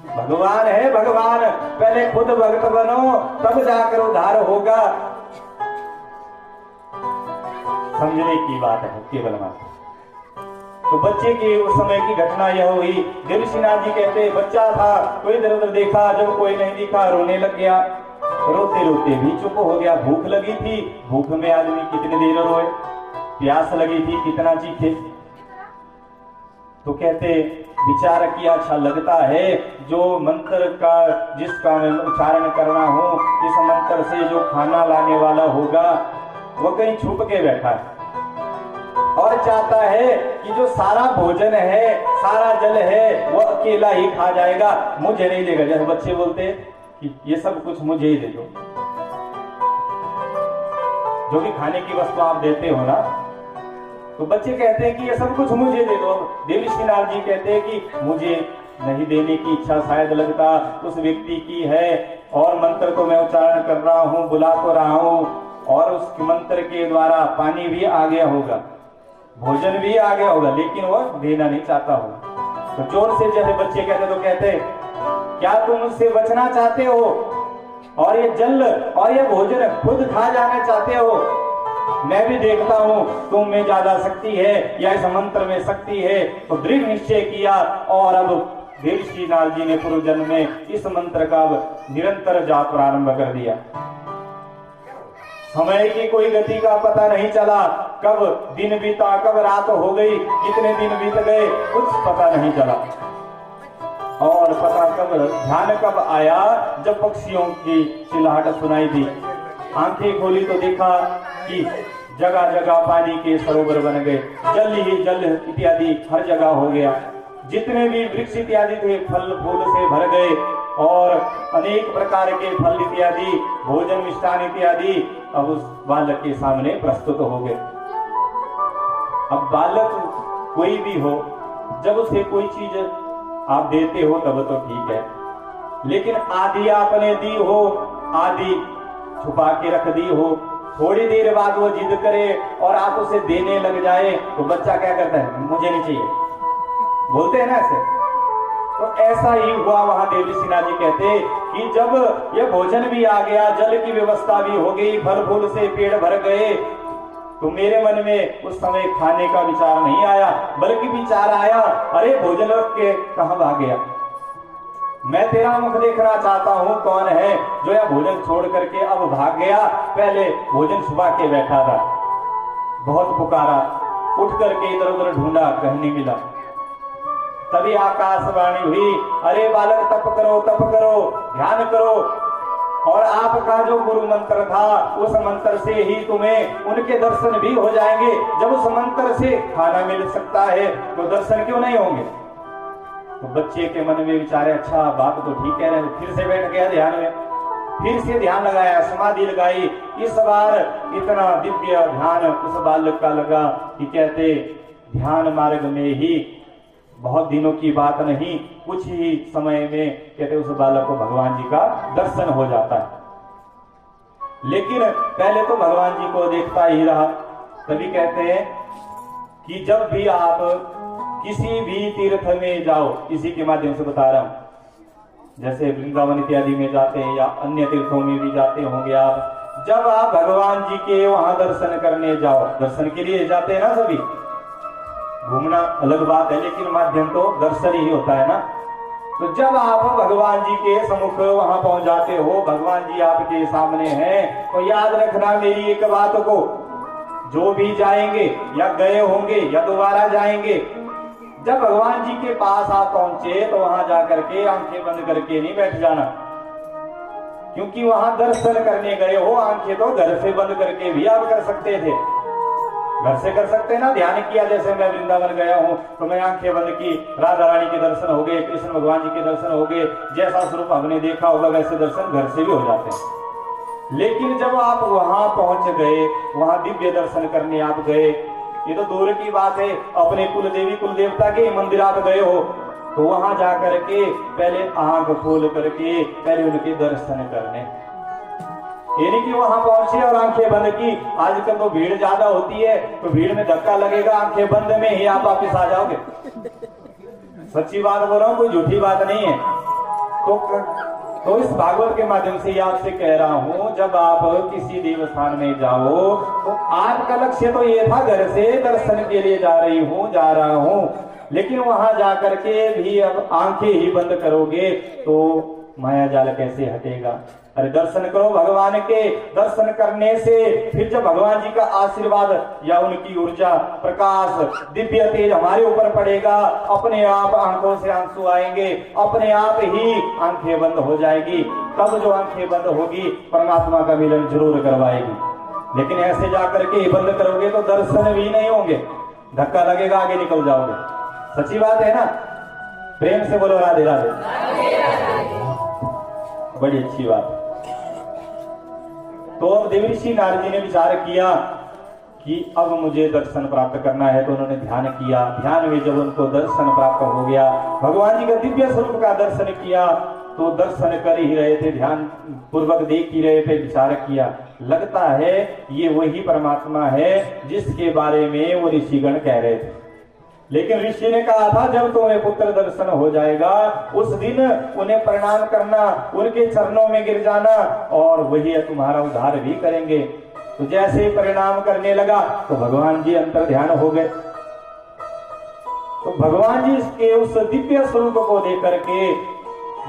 भगवान है भगवान, पहले खुद भक्त बनो तब जाकर उद्धार होगा। समझने की बात है केवल मात्र। तो बच्चे की उस समय की घटना यह हुई, देवशीनाथ जी कहते बच्चा था, कोई इधर उधर देखा, जब कोई नहीं दिखा रोने लग गया, रोते रोते भी चुप हो गया। भूख लगी थी, भूख में आदमी कितनी देर रोए, प्यास लगी थी कितना चीखे। तो कहते विचार किया, अच्छा लगता है जो मंत्र का जिसका मैं उच्चारण करना हूं, इस मंत्र से जो खाना लाने वाला होगा वो कहीं छुप के बैठा है और चाहता है कि जो सारा भोजन है, सारा जल है, वो अकेला ही खा जाएगा, मुझे नहीं देगा। जैसे बच्चे बोलते हैं कि ये सब कुछ मुझे ही दे दो, जो भी खाने की वस्तु आप देते हो ना, तो बच्चे कहते हैं कि ये सब कुछ मुझे दे दो। देवशीनाथ जी कहते हैं कि मुझे नहीं देने की इच्छा शायद लगता उस व्यक्ति की है, और मंत्र को मैं उच्चारण कर रहा हूँ, बुला तो रहा हूँ, और उस मंत्र के द्वारा पानी भी आ गया होगा, भोजन भी आ गया होगा, लेकिन वो देना नहीं चाहता होगा। तो जोर से जैसे बच्चे कहते तो कहते क्या तुम मुझसे बचना चाहते हो और ये जल और ये भोजन खुद खा जाना चाहते हो? मैं भी देखता हूँ तुम में ज्यादा शक्ति है या इस मंत्र में शक्ति है। तो दृढ़ निश्चय किया और अब देवशीनाथ जी ने पूर्व जन्म में इस मंत्र का निरंतर जाप प्रारंभ कर दिया। समय की कोई गति का पता नहीं चला, कब दिन बीता, कब रात हो गई, कितने दिन बीत गए, कुछ पता नहीं चला। और पता कब, ध्यान कब आया, जब पक्षियों की चिल्लाहट सुनाई दी। आंखें खोली तो देखा कि जगह जगह पानी के सरोवर बन गए, जल ही जल इत्यादि हर जगह हो गया। जितने भी वृक्ष इत्यादि थे फल फूल से भर गए और अनेक प्रकार के फल इत्यादि, भोजन मिष्ठान इत्यादि अब उस बालक के सामने प्रस्तुत हो गए। अब बालक कोई भी हो, जब उसे कोई चीज आप देते हो तब तो ठीक है, लेकिन आधी आपने दी हो, आधी छुपा के रख दी हो, थोड़ी देर बाद वो जिद करे और आप उसे देने लग जाए तो बच्चा क्या करता है, मुझे नहीं चाहिए, बोलते हैं ना ऐसे। तो ऐसा ही हुआ वहां। देवशीनाथ जी कहते कि जब ये भोजन भी आ गया, जल की व्यवस्था भी हो गई, फल फूल से पेड़ भर गए, तो मेरे मन में उस समय खाने का विचार नहीं आया, बल्कि विचार आया, अरे भोजन रख के कहां भाग गया, मैं तेरा मुख देखना चाहता हूं, कौन है जो यह भोजन छोड़ करके अब भाग गया, पहले भोजन छुपा के बैठा था। बहुत पुकारा, उठ करके इधर उधर ढूंढा, कहीं नहीं मिला। तभी आकाशवाणी हुई, अरे बालक तप करो, तप करो, ध्यान करो, और आपका जो गुरु मंत्र था उस मंत्र से ही तुम्हें उनके दर्शन भी हो जाएंगे। जब उस मंत्र से खाना मिल सकता है तो दर्शन क्यों नहीं होंगे? तो बच्चे के मन में विचारे, अच्छा बात तो ठीक कह रहे हैं। फिर से बैठ गया ध्यान में, फिर से ध्यान लगाया, समाधि लगाई। इस बार इतना दिव्य ध्यान उस बालक का लगा कि कहते ध्यान मार्ग में ही, बहुत दिनों की बात नहीं, कुछ ही समय में कहते उस बालक को भगवान जी का दर्शन हो जाता है। लेकिन पहले तो भगवान जी को देखता ही रहा। तभी कहते हैं कि जब भी आप किसी भी तीर्थ में जाओ, इसी के माध्यम से बता रहा हूं, जैसे वृंदावन इत्यादि में जाते हैं या अन्य तीर्थों में भी जाते होंगे आप, जब आप भगवान जी के वहां दर्शन करने जाओ, दर्शन के लिए जाते हैं ना सभी, घूमना अलग बात है, लेकिन माध्यम तो दर्शन ही होता है ना। तो जब आप भगवान जी के सम्मुख वहां पहुंच जाते हो, भगवान जी आपके सामने हैं, तो याद रखना मेरी एक बात को, जो भी जाएंगे या गए होंगे या दोबारा जाएंगे, जब भगवान जी के पास आप पहुंचे तो वहां जाकर के आंखें बंद करके नहीं बैठ जाना, क्योंकि वहां दर्शन करने गए हो। आंखें तो घर से बंद करके भी आप कर सकते थे, घर से कर सकते ना, ध्यान किया। जैसे मैं वृंदावन गया हूं तो मैं आंखें बंद की, राधा रानी के दर्शन हो गए, कृष्ण भगवान जी के दर्शन हो गए, जैसा स्वरूप हमने देखा होगा वैसे दर्शन घर से भी हो जाते हैं। लेकिन जब आप वहां पहुंच गए, वहां दिव्य दर्शन करने आप गए, ये तो दूर की बात है, अपने कुल देवी कुल देवता के मंदिर आप गए हो, तो वहां जाकर के पहले आंख खोल करके पहले उनके दर्शन करने। ये नहीं कि वहां पहुंचे और आंखें बंद की। आजकल तो भीड़ ज्यादा होती है, तो भीड़ में धक्का लगेगा, आंखें बंद में ही आप वापिस आ जाओगे। सच्ची बात बोल रहा हूं, कोई झूठी बात नहीं है। तो इस भागवत के माध्यम से आपसे कह रहा हूं, जब आप किसी देवस्थान में जाओ तो आपका लक्ष्य तो ये था, घर से दर्शन के लिए जा रहा हूं, लेकिन वहां जाकर के भी अब आंखें ही बंद करोगे तो माया जाल कैसे हटेगा। अरे दर्शन करो भगवान के, दर्शन करने से फिर जब भगवान जी का आशीर्वाद या उनकी ऊर्जा, प्रकाश, दिव्य तेज हमारे ऊपर पड़ेगा, अपने आप आंखों से आंसू आएंगे, अपने आप ही आंखें बंद हो जाएगी। तब जो आंखें बंद होगी परमात्मा का मिलन जरूर करवाएगी। लेकिन ऐसे जाकर के बंद करोगे तो दर्शन भी नहीं होंगे, धक्का लगेगा, आगे निकल जाओगे। सच्ची बात है ना। प्रेम से बोलो राधे राधे। बड़ी अच्छी बात। तो अब देवऋषि नारद जी ने विचार किया कि अब मुझे दर्शन प्राप्त करना है, तो उन्होंने ध्यान किया। ध्यान में जब उनको दर्शन प्राप्त हो गया, भगवान जी का दिव्य स्वरूप का दर्शन किया, तो दर्शन कर ही रहे थे, ध्यान पूर्वक देख ही रहे थे, विचार किया, लगता है ये वही परमात्मा है जिसके बारे में वो ऋषिगण कह रहे थे। लेकिन ऋषि ने कहा था जब तुम्हें पुत्र दर्शन हो जाएगा उस दिन उन्हें प्रणाम करना, उनके चरणों में गिर जाना, और वही तुम्हारा उद्धार भी करेंगे। तो जैसे प्रणाम करने लगा तो भगवान जी अंतर ध्यान हो गए। तो भगवान जी के उस दिव्य स्वरूप को देख करके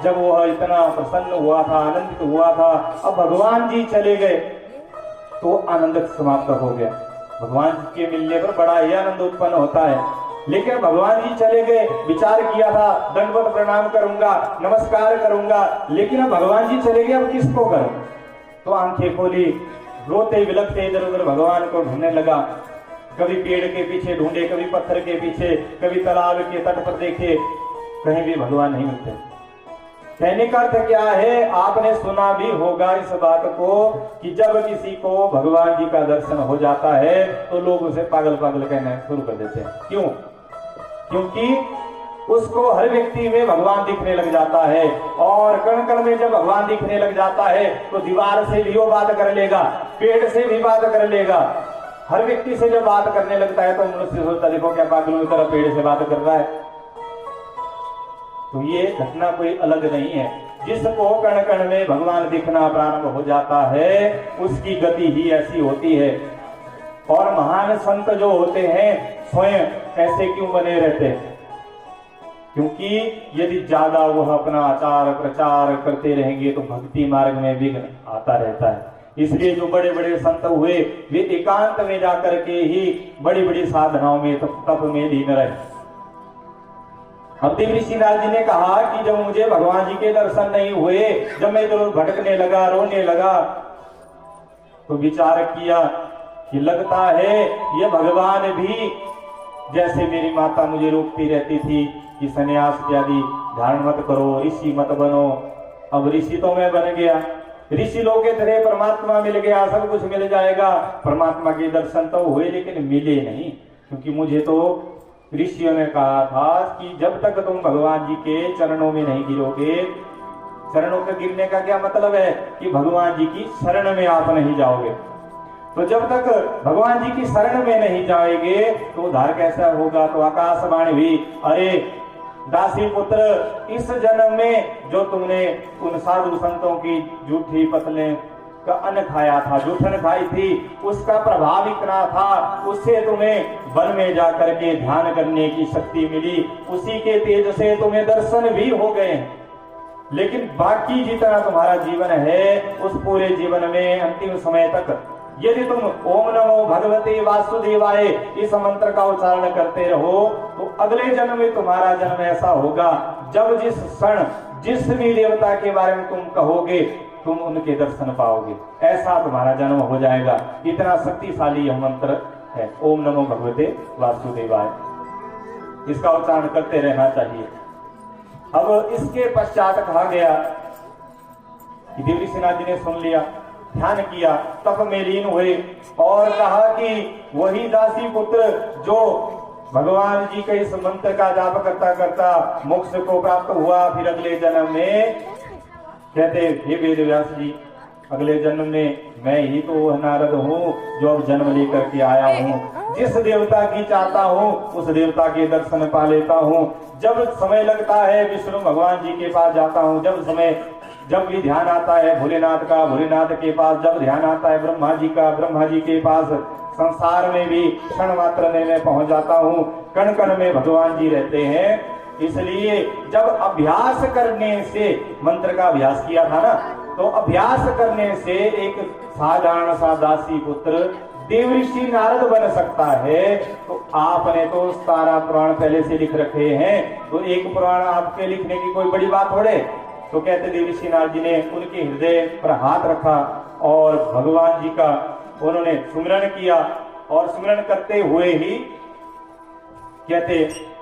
जब वह इतना प्रसन्न हुआ था, आनंदित हुआ था, अब भगवान जी चले गए तो आनंद समाप्त हो गया। भगवान जी के मिलने पर बड़ा ही आनंद उत्पन्न होता है, लेकिन भगवान जी चले गए, विचार किया था दंडवत प्रणाम करूंगा, नमस्कार करूंगा, लेकिन अब भगवान जी चले गए, अब किसको करूं। तो आंखें खोली, रोते बिलखते इधर उधर भगवान को ढूंढने लगा। कभी पेड़ के पीछे ढूंढे, कभी पत्थर के पीछे, कभी तालाब के तट पर देखे, कहीं भी भगवान नहीं मिलते। कहने का अर्थ क्या है, आपने सुना भी होगा इस बात को कि जब किसी को भगवान जी का दर्शन हो जाता है तो लोग उसे पागल पागल कहना शुरू कर देते हैं। क्यों? क्योंकि उसको हर व्यक्ति में भगवान दिखने लग जाता है, और कण कण में जब भगवान दिखने लग जाता है तो दीवार से भी वो बात कर लेगा, पेड़ से भी बात कर लेगा। हर व्यक्ति से जब बात करने लगता है तो मनुष्य सोचता देखो क्या पागलों की तरह पेड़ से बात कर रहा है। तो ये घटना कोई अलग नहीं है। जिसको कण कण में भगवान दिखना प्रारंभ हो जाता है उसकी गति ही ऐसी होती है। और महान संत जो होते हैं स्वयं ऐसे क्यों बने रहते हैं? क्योंकि यदि ज्यादा वह अपना आचार प्रचार करते रहेंगे तो भक्ति मार्ग में विघ्न आता रहता है। इसलिए जो बड़े बड़े संत हुए वे एकांत में जाकर के ही बड़ी बड़ी साधनाओं में तप में लीन रहे। अब देवऋषि नारद जी ने कहा कि जब मुझे भगवान जी के दर्शन नहीं हुए, जब मैं इधर भटकने लगा, रोने लगा, तो विचार किया कि लगता है ये भगवान भी जैसे मेरी माता मुझे रोकती रहती थी कि सन्यास इत्यादि धारण मत करो, ऋषि मत बनो। अब ऋषि तो मैं बन गया, ऋषि लोग के तरह परमात्मा मिल गया, सब कुछ मिल जाएगा। परमात्मा के दर्शन तो हुए लेकिन मिले नहीं, क्योंकि मुझे तो ऋषियों ने कहा था कि जब तक तुम भगवान जी के चरणों में नहीं गिरोगे, चरणों के गिरने का क्या मतलब है कि भगवान जी की शरण में आप नहीं जाओगे, तो जब तक भगवान जी की शरण में नहीं जाएंगे तो उद्धार कैसा होगा। तो आकाशवाणी हुई, अरे दासी पुत्र, इस जन्म में जो तुमने उन साधु संतों की झूठी पतले का अन्न खाया था, जूठन खाई थी, उसका प्रभाव इतना था, उससे तुम्हें वन में जाकर के ध्यान करने की शक्ति मिली, उसी के तेज से तुम्हें दर्शन भी हो गए। लेकिन बाकी जितना तुम्हारा जीवन है उस पूरे जीवन में अंतिम समय तक यदि तुम ओम नमो भगवते वासुदेवाय इस मंत्र का उच्चारण करते रहो तो अगले जन्म में तुम्हारा जन्म ऐसा होगा जब जिस क्षण जिस भी देवता के बारे में तुम कहोगे तुम उनके दर्शन पाओगे, ऐसा तुम्हारा जन्म हो जाएगा। इतना शक्तिशाली यह मंत्र है, ओम नमो भगवते वासुदेवाय। इसका उच्चारण करते रहना चाहिए। अब इसके पश्चात कहा गया कि देवऋषिनाथ जी ने सुन लिया, ध्यान किया, तप में लीन हुए और कहा कि वही दासी पुत्र जो भगवान जी के इस मंत्र का जाप करता करता मोक्ष को प्राप्त हुआ, फिर अगले जन्म में कहते हे वेद व्यास जी, अगले जन्म में मैं ही तो वह नारद हूँ जो अब जन्म लेकर के आया हूँ, जिस देवता की चाहता हूँ उस देवता के दर्शन पा लेता हूँ, जब समय लगता है विष्णु भगवान जी के पास जाता हूँ, जब भी ध्यान आता है भोलेनाथ का भोलेनाथ के पास, जब ध्यान आता है ब्रह्मा जी का ब्रह्मा जी के पास, संसार में भी क्षण मात्र में मैं पहुंच जाता हूँ, कण कण में भगवान जी रहते हैं। इसलिए जब अभ्यास करने से, मंत्र का अभ्यास किया था ना, तो अभ्यास करने से एक साधारण सा दासी पुत्र देवऋषि नारद बन सकता है। तो आपने तो 17 पुराण पहले से लिख रखे हैं, तो एक पुराण आपके लिखने की कोई बड़ी बात थोड़े। तो कहते देवऋषि नारद जी ने उनके हृदय पर हाथ रखा और भगवान जी का उन्होंने सुमिरन किया, और सुमिरन करते हुए ही कहते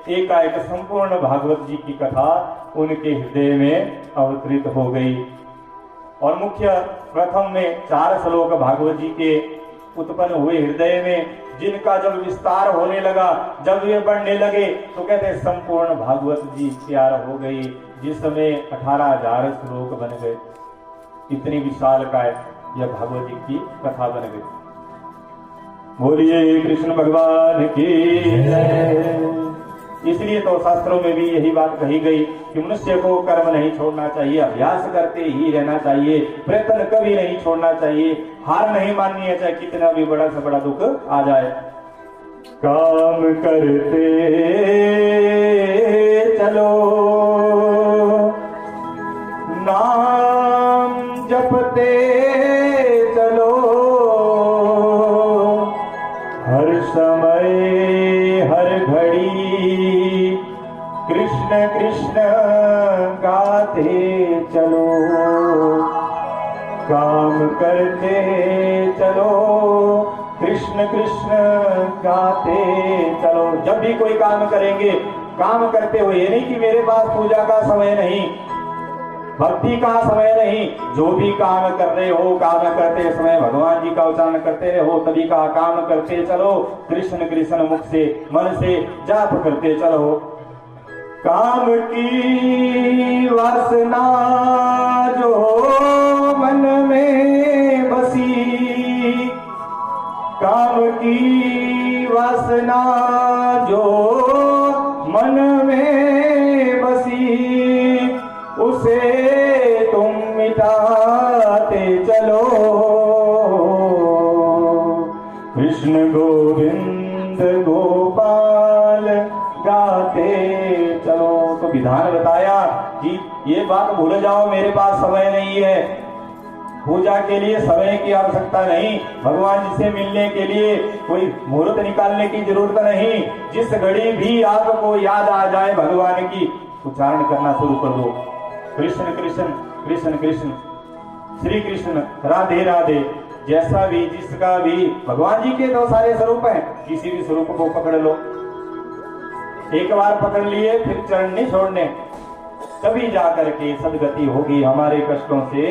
एकाएक संपूर्ण भागवत जी की कथा उनके हृदय में अवतरित हो गई। और मुख्य प्रथम में 4 श्लोक भागवत जी के उत्पन्न हुए हृदय में, जिनका जब विस्तार होने लगा, जब वे बढ़ने लगे, तो कहते संपूर्ण भागवत जी तैयार हो गई, जिसमें 18,000 श्लोक बन गए। इतनी विशाल काय यह भागवत जी की कथा बन गई। बोलिए कृष्ण भगवान की जय। इसलिए तो शास्त्रों में भी यही बात कही गई कि मनुष्य को कर्म नहीं छोड़ना चाहिए, अभ्यास करते ही रहना चाहिए, प्रयत्न कभी नहीं छोड़ना चाहिए, हार नहीं माननी है, चाहे कितना भी बड़ा से बड़ा दुख आ जाए। काम करते चलो, नाम जपते चलो, हर समय हर घड़ी कृष्ण कृष्ण गाते चलो, काम करते चलो, कृष्ण कृष्ण गाते चलो। जब भी कोई काम करेंगे, काम करते हुए, ये नहीं कि मेरे पास पूजा का समय नहीं, भक्ति का समय नहीं, जो भी काम कर रहे हो, काम करते समय भगवान जी का उच्चारण करते रहो, तभी का काम करते चलो, कृष्ण कृष्ण मुख से मन से जाप करते चलो। काम की वासना जो मन में बसी, काम की वासना जो मन में बसी, उसे तुम मिटाते चलो, कृष्ण गोविंद गोपाल गाते चलो। तो विधान बताया कि ये बात भूल जाओ, मेरे पास समय नहीं है, पूजा के लिए समय की आवश्यकता नहीं, भगवान जी से मिलने के लिए कोई मुहूर्त निकालने की जरूरत नहीं, जिस घड़ी भी आपको याद आ जाए भगवान की, उच्चारण करना शुरू कर दो, कृष्ण कृष्ण कृष्ण कृष्ण, श्री कृष्ण राधे राधे। जैसा भी जिसका भी, भगवान जी के तो सारे स्वरूप हैं, किसी भी स्वरूप को पकड़ लो, एक बार पकड़ लिए फिर चरण नहीं छोड़ने, तभी जाकर के सदगति होगी, हमारे कष्टों से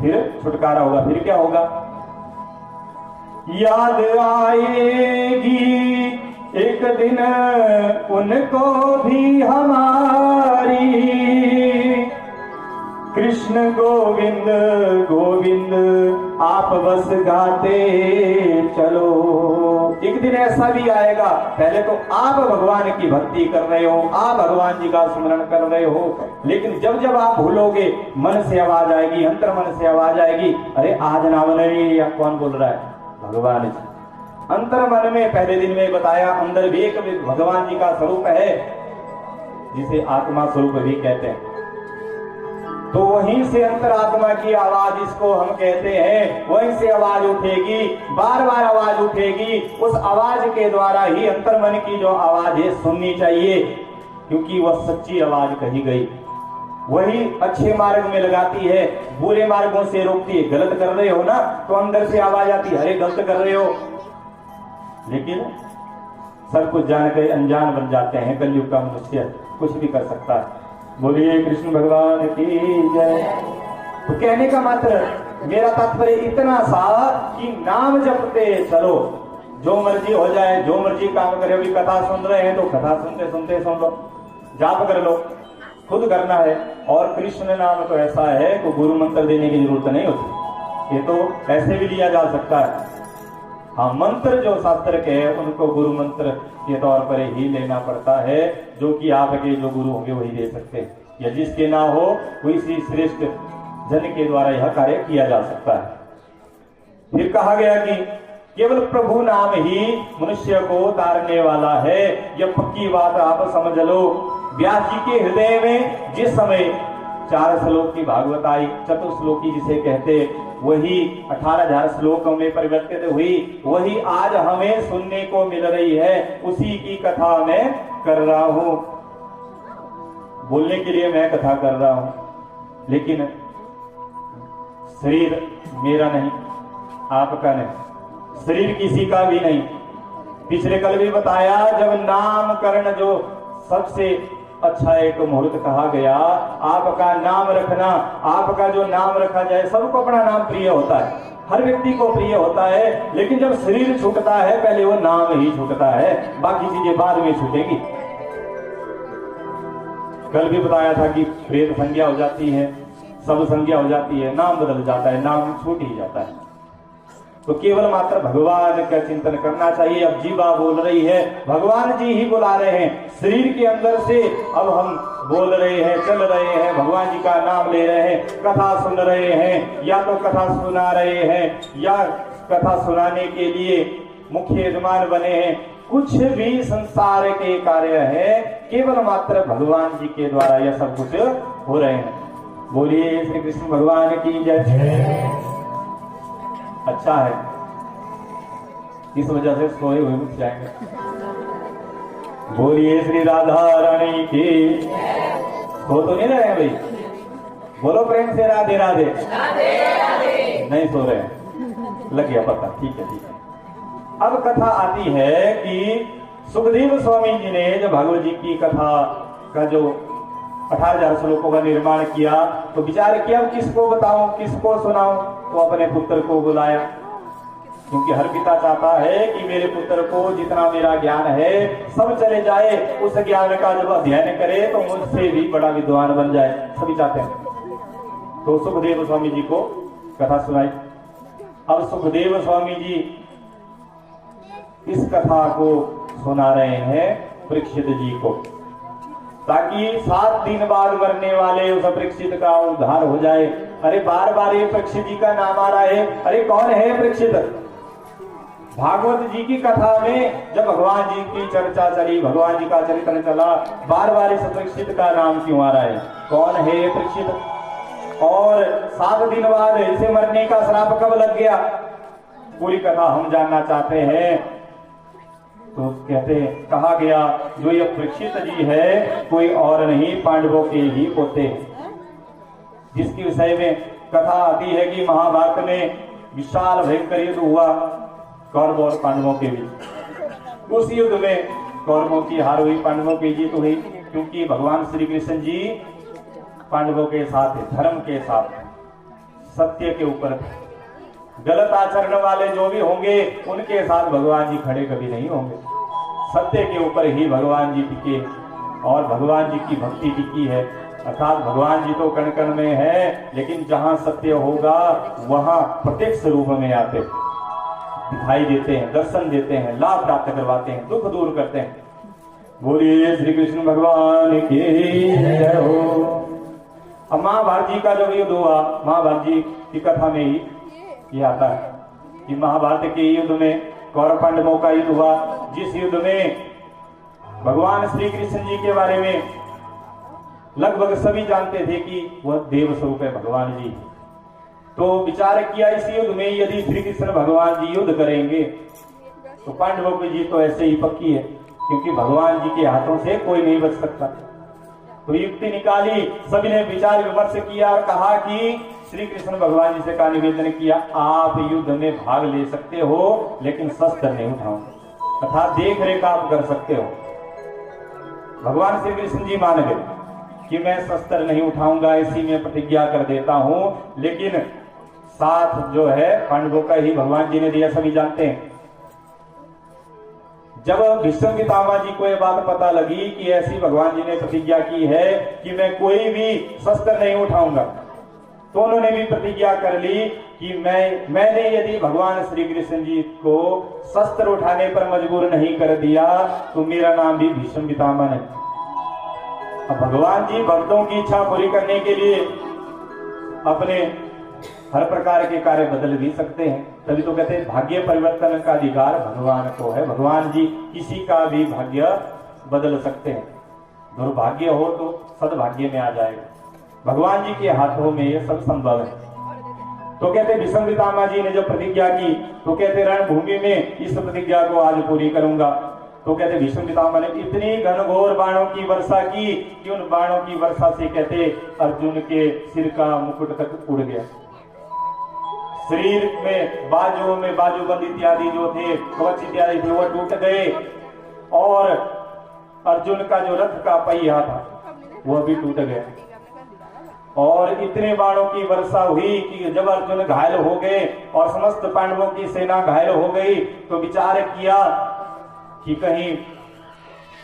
फिर छुटकारा होगा। फिर क्या होगा? याद आएगी एक दिन उनको भी हमारी कृष्ण गोविंद गोविंद आप बस गाते चलो। एक दिन ऐसा भी आएगा, पहले तो आप भगवान की भक्ति कर रहे हो, आप भगवान जी का स्मरण कर रहे हो, लेकिन जब जब आप भूलोगे मन से आवाज आएगी, अंतर मन से आवाज आएगी, अरे आज नाम नहीं, कौन बोल रहा है? भगवान जी। अंतर मन में पहले दिन में बताया अंदर भी एक भगवान जी का स्वरूप है जिसे आत्मा स्वरूप भी कहते हैं। तो वहीं से अंतरात्मा की आवाज, इसको हम कहते हैं, वहीं से आवाज उठेगी, बार बार आवाज उठेगी। उस आवाज के द्वारा ही अंतर्मन की जो आवाज है सुननी चाहिए, क्योंकि वह सच्ची आवाज कही गई। वही अच्छे मार्ग में लगाती है, बुरे मार्गों से रोकती है। गलत कर रहे हो ना, तो अंदर से आवाज आती है, अरे गलत कर रहे हो, लेकिन सब कुछ जान कर अनजान बन जाते हैं। कलयुग का मनुष्य कुछ भी कर सकता है। बोलिए कृष्ण भगवान की जय। तो कहने का मात्र मेरा तात्पर्य इतना सा कि नाम जपते चलो, जो मर्जी हो जाए, जो मर्जी काम करे। अभी कथा सुन रहे हैं तो कथा सुनते सुनते सुन लो, जाप कर लो, खुद करना है। और कृष्ण नाम तो ऐसा है कि गुरु मंत्र देने की जरूरत नहीं होती, ये तो ऐसे भी लिया जा सकता है। हाँ, मंत्र जो शास्त्र के हैं उनको गुरु मंत्र के तौर पर ही लेना पड़ता है, जो कि आपके जो गुरु होंगे वही दे सकते हैं, या जिसके ना हो कोई सी श्रेष्ठ जन के द्वारा यह कार्य किया जा सकता है। फिर कहा गया कि केवल प्रभु नाम ही मनुष्य को तारने वाला है, यह पक्की बात आप समझ लो। व्यास जी के हृदय में जिस समय 4 श्लोक की भागवत आई, चतुश्लोकी जिसे कहते, वही 18,000 श्लोकों में परिवर्तित हुई, वही आज हमें सुनने को मिल रही है। उसी की कथा मैं कर रहा हूं। बोलने के लिए मैं कथा कर रहा हूं, लेकिन शरीर मेरा नहीं, आपका नहीं, शरीर किसी का भी नहीं। पिछले कल भी बताया, जब नामकरण जो सबसे अच्छा एक मुहूर्त कहा गया, आपका नाम रखना, आपका जो नाम रखा जाए। सबको अपना नाम प्रिय होता है, हर व्यक्ति को प्रिय होता है, लेकिन जब शरीर छूटता है पहले वो नाम ही छूटता है, बाकी चीजें बाद में छूटेगी। कल भी बताया था कि प्रेत संज्ञा हो जाती है, सब संज्ञा हो जाती है, नाम बदल जाता है, नाम छूट ही जाता है। तो केवल मात्र भगवान का चिंतन करना चाहिए। अब जीवा बोल रही है, भगवान जी ही बुला रहे हैं शरीर के अंदर से। अब हम बोल रहे हैं, चल रहे हैं, भगवान जी का नाम ले रहे हैं, कथा सुन रहे हैं, या तो कथा सुना रहे हैं, या कथा सुनाने के लिए मुख्य यजमान बने हैं। कुछ भी संसार के कार्य है, केवल मात्र भगवान जी के द्वारा यह सब कुछ हो रहे हैं। बोलिए श्री कृष्ण भगवान की जय। अच्छा है, इस वजह से सोए हुए उठ जाएंगे। बोलिए श्री राधा रानी की। सो तो नहीं रहे भाई, बोलो प्रेम से राधे राधे। नहीं सो रहे, लग गया पता, ठीक है ठीक है। अब कथा आती है कि सुखदेव स्वामी जी ने जब भागवत जी की कथा का जो 18,000 श्लोकों का निर्माण किया, तो विचार किया किसको बताऊं, किसको सुनाऊं। तो अपने पुत्र को बुलाया, क्योंकि हर पिता चाहता है कि मेरे पुत्र को जितना मेरा ज्ञान है सब चले जाए, उस ज्ञान का जब अध्ययन करे तो मुझसे भी बड़ा विद्वान बन जाए, सभी चाहते हैं। तो सुखदेव स्वामी जी को कथा सुनाई। अब सुखदेव स्वामी जी इस कथा को सुना रहे हैं परीक्षित जी को, ताकि 7 दिन बाद मरने वाले उस परीक्षित का उद्धार हो जाए। अरे बार बार ये परीक्षित जी का नाम आ रहा है, अरे कौन है परीक्षित? भागवत जी की कथा में जब भगवान जी की चर्चा चली, भगवान जी का चरित्र चला, बार बार इस परीक्षित का नाम क्यों आ रहा है? कौन है ये परीक्षित? और 7 दिन बाद इसे मरने का श्राप कब लग गया? पूरी कथा हम जानना चाहते हैं। तो कहते हैं, कहा गया जो ये परीक्षित जी है कोई और नहीं, पांडवों के ही पोते, जिसके विषय में कथा आती है कि महाभारत में विशाल भयंकर युद्ध हुआ कौरव और पांडवों के बीच। उस युद्ध में कौरवों की हार हुई, पांडवों की जीत हुई, क्योंकि भगवान श्री कृष्ण जी पांडवों के साथ थे, धर्म के साथ, सत्य के ऊपर। गलत आचरण वाले जो भी होंगे उनके साथ भगवान जी खड़े कभी नहीं होंगे। सत्य के ऊपर ही भगवान जी टिके और भगवान जी की भक्ति टिकी है। अर्थात भगवान जी तो कण कण में है, लेकिन जहां सत्य होगा वहां प्रत्यक्ष रूप में आते, दिखाई देते हैं, दर्शन देते हैं, लाभ प्राप्त करवाते हैं, दुख दूर करते हैं। बोलिए श्री कृष्ण भगवान की जय हो। अब महाभारत जी का जो युद्ध हुआ, महाभारत जी की कथा में ही ये आता है कि महाभारत के युद्ध में कौरव पांडवों का युद्ध हुआ, जिस युद्ध में भगवान श्री कृष्ण जी के बारे में लगभग सभी जानते थे कि वह देव स्वरूप है भगवान जी। तो विचार किया इस युद्ध में यदि श्री कृष्ण भगवान जी युद्ध करेंगे तो पांडवों की जीत तो ऐसे ही पक्की है, क्योंकि भगवान जी के हाथों से कोई नहीं बच सकता। तो युक्ति निकाली, सभी ने विचार विमर्श किया और कहा कि श्री कृष्ण भगवान जी से का निवेदन किया, आप युद्ध में भाग ले सकते हो लेकिन शस्त्र नहीं उठाओगे, अर्थात देख रेख आप कर सकते हो। भगवान श्री कृष्ण जी मान गए कि मैं शस्त्र नहीं उठाऊंगा, इसी में प्रतिज्ञा कर देता हूं, लेकिन साथ जो है पांडवों का ही भगवान जी ने दिया, सभी जानते हैं। जब भीष्म पितामह जी को यह बात पता लगी कि ऐसी भगवान जी ने प्रतिज्ञा की है कि मैं कोई भी शस्त्र नहीं उठाऊंगा, तो उन्होंने भी प्रतिज्ञा कर ली कि मैंने यदि भगवान श्री कृष्ण जी को शस्त्र उठाने पर मजबूर नहीं कर दिया तो मेरा नाम भी भीष्म पितामह नहीं। अब भगवान जी भक्तों की इच्छा पूरी करने के लिए अपने हर प्रकार के कार्य बदल भी सकते हैं, तभी तो कहते हैं भाग्य परिवर्तन का अधिकार भगवान को है। भगवान जी किसी का भी भाग्य बदल सकते हैं, दुर्भाग्य हो तो सद्भाग्य में आ जाएगा, भगवान जी के हाथों में ये सब संभव है। तो कहते भीष्म पितामह जी ने जब प्रतिज्ञा की तो कहते रणभूमि में इस प्रतिज्ञा को आज पूरी करूंगा। तो कहते भीष्म पितामह ने इतनी घनघोर बाणों की वर्षा की कि उन बाणों की वर्षा से कहते अर्जुन के सिर का मुकुट तक उड़ गया, शरीर में बाजूबंद इत्यादि जो थे, कवच इत्यादि थे, वो टूट गए और अर्जुन का जो रथ का पहिया था वह भी टूट गया। और इतने बाणों की वर्षा हुई कि जब अर्जुन घायल हो गए और समस्त पांडवों की सेना घायल हो गई तो विचार किया कि कहीं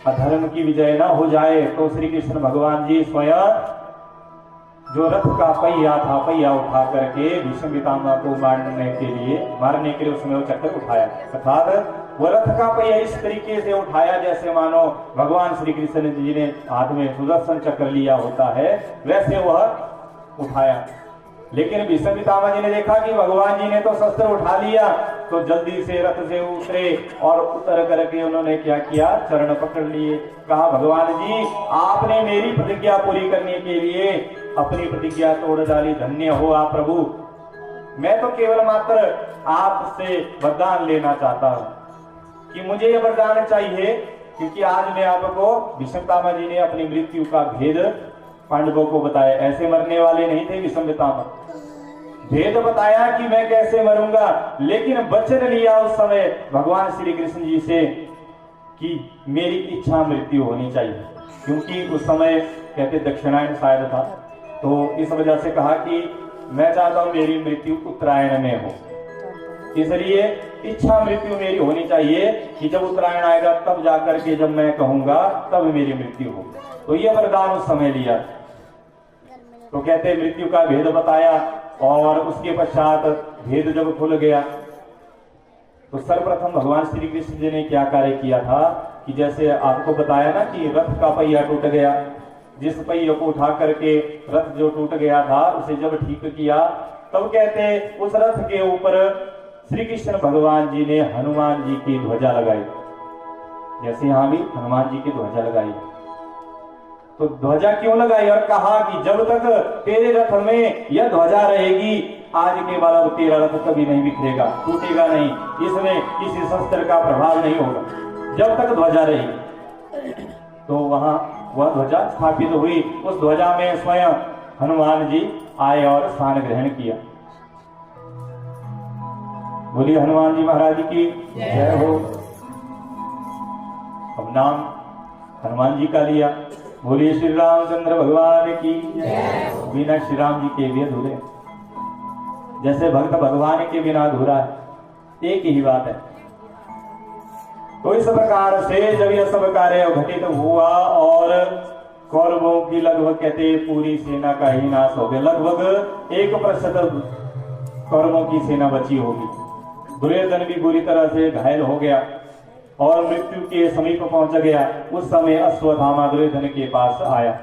अधर्म की विजय न हो जाए। तो श्री कृष्ण भगवान जी स्वयं जो रथ का पहिया उठा करके भीष्म पितामह को मारने के लिए उसमें वो चक्कर उठाया, अर्थात वो रथ का पहिया इस तरीके से उठाया जैसे मानो भगवान श्री कृष्ण जी ने हाथ में सुदर्शन चक्र लिया होता है, वैसे वह उठाया। लेकिन भीष्म पितामह जी ने देखा कि भगवान जी ने तो शस्त्र उठा लिया, तो जल्दी से रथ से उतरे और उतर करके उन्होंने क्या किया, चरण पकड़ लिए। कहा भगवान जी आपने मेरी प्रतिज्ञा पूरी करने के लिए अपनी प्रतिज्ञा तोड़ डाली, धन्य हो आप प्रभु। मैं तो केवल मात्र आपसे वरदान लेना चाहता हूं कि मुझे यह वरदान चाहिए, क्योंकि आज मैं आपको भीष्म पितामह जी ने अपनी मृत्यु का भेद पांडवों को बताया, ऐसे मरने वाले नहीं थे भीष्म पितामह, भेद बताया कि मैं कैसे मरूंगा। लेकिन वचन लिया उस समय भगवान श्री कृष्ण जी से कि मेरी इच्छा मृत्यु होनी चाहिए, क्योंकि उस समय कहते दक्षिणायन शायद था, तो इस वजह से कहा कि मैं चाहता हूं मेरी मृत्यु उत्तरायण में हो, इसलिए इच्छा मृत्यु मेरी होनी चाहिए कि जब उत्तरायण आएगा तब जाकर के जब मैं कहूंगा तब मेरी मृत्यु हो। तो ये वरदान उस समय लिया। तो कहते मृत्यु का भेद बताया और उसके पश्चात भेद जब खुल गया तो सर्वप्रथम भगवान श्री कृष्ण जी ने क्या कार्य किया था कि जैसे आपको बताया ना कि रथ का पहिया टूट गया, जिस पहिए को उठा करके रथ जो टूट गया था उसे जब ठीक किया तब कहते उस रथ के ऊपर श्री कृष्ण भगवान जी ने हनुमान जी की ध्वजा लगाई, जैसे यहां भी हनुमान जी की ध्वजा लगाई। तो ध्वजा क्यों लगाई और कहा कि जब तक तेरे रथ में यह ध्वजा रहेगी आज के बाद अब तेरा रथ कभी नहीं बिखरेगा, टूटेगा नहीं, इसमें किसी शस्त्र का प्रभाव नहीं होगा जब तक ध्वजा रहेगी। तो वहां वह ध्वजा स्थापित हुई, उस ध्वजा में स्वयं हनुमान जी आए और स्थान ग्रहण किया। बोलिए हनुमान जी महाराज की जय हो। अब नाम हनुमान जी का लिया। बोलिए श्री रामचंद्र भगवान की जय। बिना श्री राम जी के भी अधूरे, जैसे भक्त भगवान के बिना अधूरा है। एक ही बात है, तो इस प्रकार से जब यह सब कार्य घटित हुआ और कौरवों की लगभग कहते पूरी सेना का ही नाश हो गया, लगभग 1% कौरवों की सेना बची होगी। दुर्योधन भी बुरी तरह से घायल हो गया और मृत्यु के समीप पहुंच गया। उस समय अश्वत्थामा दुर्योधन के पास आया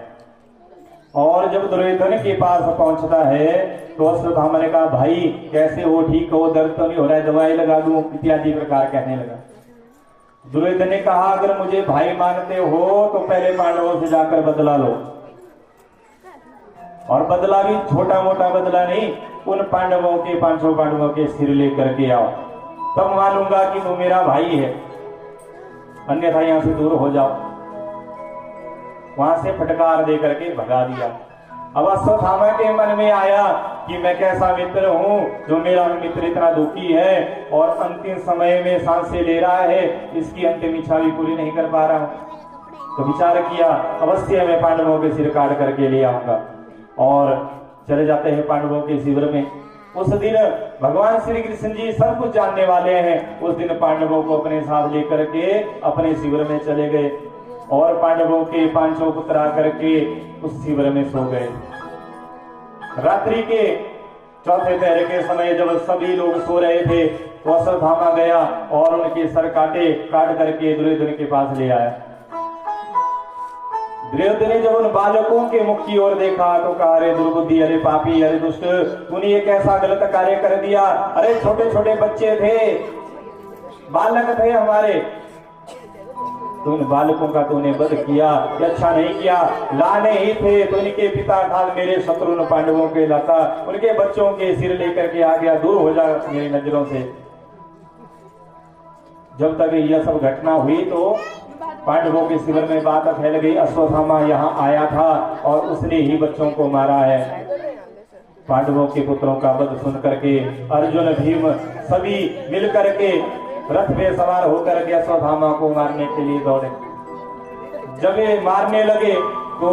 और जब दुर्योधन के पास पहुंचता है तो अश्वत्थामा ने कहा, भाई कैसे हो, ठीक हो, दर्द तो नहीं हो रहा है, दवाई लगा दूं इत्यादि प्रकार कहने लगा। दुर्योधन ने कहा, अगर मुझे भाई मानते हो तो पहले पांडवों से जाकर बदला लो, और बदला भी छोटा मोटा बदला नहीं, उन पांडवों के 500 पांडवों के सिर लेकर के आओ, तब मानूंगा कि तू मेरा भाई है, अन्यथा यहां से दूर हो जाओ। वहां से फटकार दे करके भगा दिया। अब अश्वत्थामा के मन में आया कि मैं कैसा मित्र हूं जो मेरा मित्र इतना दुखी है और अंतिम समय में सांसें ले रहा है, इसकी अंतिम इच्छा भी पूरी नहीं कर पा रहा हूं। तो विचार किया, अवश्य मैं पांडवों के सिर काट करके ले आऊंगा, और चले जाते हैं पांडवों के शिविर में। उस दिन भगवान श्री कृष्ण जी सब कुछ जानने वाले हैं। उस दिन पांडवों को अपने साथ लेकर के अपने शिविर में चले गए और पांडवों के 500 पुत्र आकर के उस शिविर में सो गए। रात्रि के चौथे पहर के समय जब सभी लोग सो रहे थे तो अश्वत्थामा गया और उनके सर काट करके दुर्योधन के पास ले आया। दुर्योधन ने जब उन बालकों के मुख की ओर देखा तो कहा, अरे दुर्बुद्धि, अरे पापी, अरे दुष्ट, तूने ये कैसा गलत कार्य कर दिया। अरे छोटे छोटे बच्चे थे, बालक थे हमारे, तो उन बालकों का तूने वध किया, ये अच्छा नहीं किया। लाने ही थे तो इनके पिता था मेरे शत्रु पांडवों के लाता, उनके बच्चों के सिर लेकर के आ गया, दूर हो जा मेरी नजरों से। जब तक यह सब घटना हुई तो पांडवों के शिविर में बात फैल गई, अश्वत्थामा यहाँ आया था और उसने ही बच्चों को मारा है। पांडवों के पुत्रों का वध सुन करके अर्जुन, भीम सभी मिल करके रथ पे सवार होकर के अश्वत्थामा को मारने के लिए दौड़े। जब ये मारने लगे तो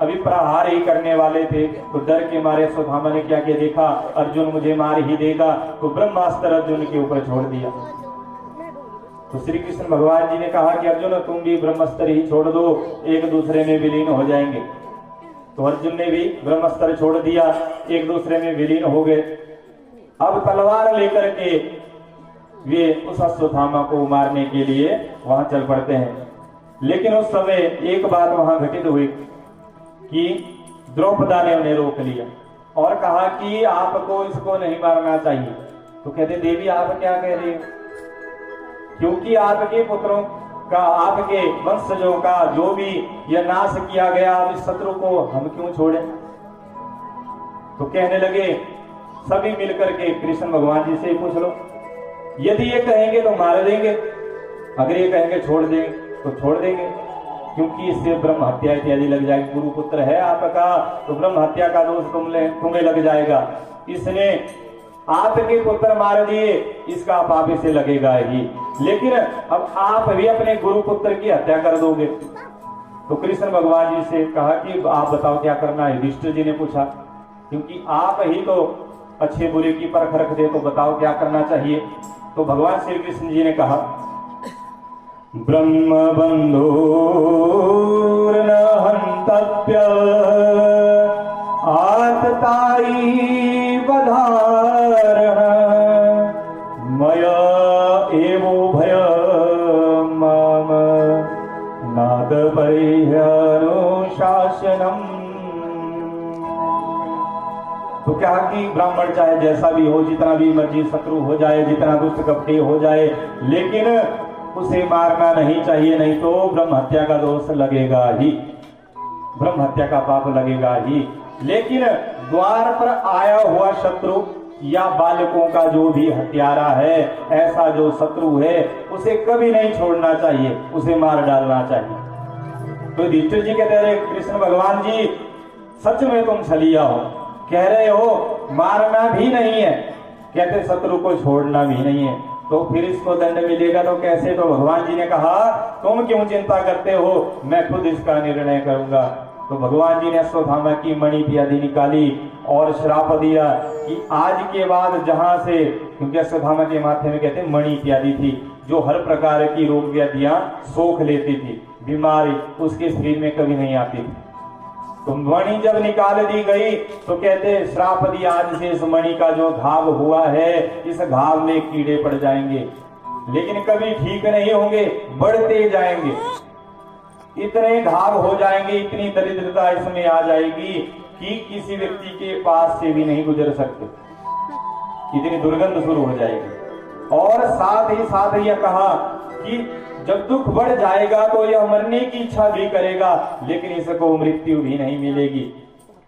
अभी प्रहार ही करने वाले थे, तो डर के मारे अश्वत्थामा ने क्या किया, देखा अर्जुन मुझे मार ही देगा, तो ब्रह्मास्त्र अर्जुन के ऊपर छोड़ दिया। तो श्री कृष्ण भगवान जी ने कहा कि अर्जुन तुम भी ब्रह्मास्त्र ही छोड़ दो, एक दूसरे में विलीन हो जाएंगे। तो अर्जुन ने भी ब्रह्मास्त्र छोड़ दिया, एक दूसरे में विलीन हो गए। अब तलवार लेकर के वे उस अश्वत्थामा को मारने के लिए वहां चल पड़ते हैं। लेकिन उस समय एक बात वहां घटित हुई कि द्रौपदा ने उन्हें रोक लिया और कहा कि आपको इसको नहीं मारना चाहिए। तो कहते, देवी आप क्या कह रही हो, क्योंकि आपके पुत्रों का, आपके वंशजों का जो भी यह नाश किया गया, अब इस शत्रु को हम क्यों छोड़ें। तो कहने लगे सभी मिलकर के, कृष्ण भगवान जी से पूछ लो, यदि ये कहेंगे तो मार देंगे, अगर ये कहेंगे छोड़ देंगे तो छोड़ देंगे, क्योंकि इससे ब्रह्म हत्या इत्यादि लग जाएगी। गुरु पुत्र है आपका तो ब्रह्म हत्या का दोष तुम्हें लग जाएगा। इसने आपके पुत्र मार दिए, इसका पाप इसे लगेगा ही, लेकिन अब आप भी अपने गुरु पुत्र की हत्या कर दोगे। तो कृष्ण भगवान जी से कहा कि आप बताओ क्या करना है। युधिष्ठिर जी ने पूछा, क्योंकि आप ही तो अच्छे बुरे की परख रखते, तो बताओ क्या करना चाहिए। तो भगवान श्री कृष्ण जी ने कहा, ब्रह्म बंधुर्न हन्तव्य आततायी वधारः मया एवो भयं मम नाद परिह्यनुशासनम्। तो क्या कि ब्राह्मण चाहे जैसा भी हो, जितना भी मर्जी शत्रु हो जाए, जितना दुष्ट कपटी हो जाए, लेकिन उसे मारना नहीं चाहिए, नहीं तो ब्रह्म हत्या का दोष लगेगा ही, ब्रह्म हत्या का पाप लगेगा ही। लेकिन द्वार पर आया हुआ शत्रु या बालकों का जो भी हत्यारा है, ऐसा जो शत्रु है, उसे कभी नहीं छोड़ना चाहिए, उसे मार डालना चाहिए। तो युधिष्ठिर जी कहते रहे, कृष्ण भगवान जी सच में तुम छलिया हो, कह रहे हो मारना भी नहीं है, कहते शत्रु को छोड़ना भी नहीं है, तो फिर इसको दंड मिलेगा तो कैसे। तो भगवान जी ने कहा, तुम क्यों चिंता करते हो, मैं खुद इसका निर्णय करूंगा। तो भगवान जी ने अश्वत्थामा की मणि की आदि निकाली और श्राप दिया कि आज के बाद जहां से, क्योंकि अश्वत्थामा के माथे में कहते हैं मणि इत्यादि थी जो हर प्रकार की रोग व्याधियां सोख लेती थी, बीमारी उसके शरीर में कभी नहीं आती थी। तो मणि जब निकाल दी गई तो कहते श्राप दिया, आज से इस मणि का जो घाव हुआ है इस घाव में कीड़े पड़ जाएंगे, लेकिन कभी ठीक नहीं होंगे, बढ़ते जाएंगे, इतने घाव हो जाएंगे, इतनी दरिद्रता इसमें आ जाएगी कि किसी व्यक्ति के पास से भी नहीं गुजर सकते, इतनी दुर्गंध शुरू हो जाएगी। और साथ ही साथ यह कहा कि जब दुख बढ़ जाएगा तो यह मरने की इच्छा भी करेगा, लेकिन इसको मृत्यु भी नहीं मिलेगी।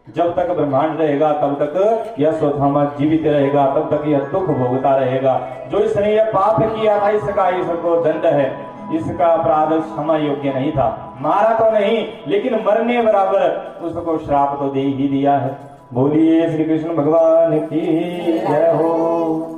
जब तक ब्रह्मांड रहेगा तब तक यह अश्वत्थामा जीवित रहेगा, तब तक यह दुख भोगता रहेगा। जो इसने यह पाप किया था इसका इसको दंड है, इसका अपराध क्षमा योग्य नहीं था, मारा तो नहीं लेकिन मरने बराबर उसको श्राप तो दे ही दिया है। बोलिए श्री कृष्ण भगवान की जय हो।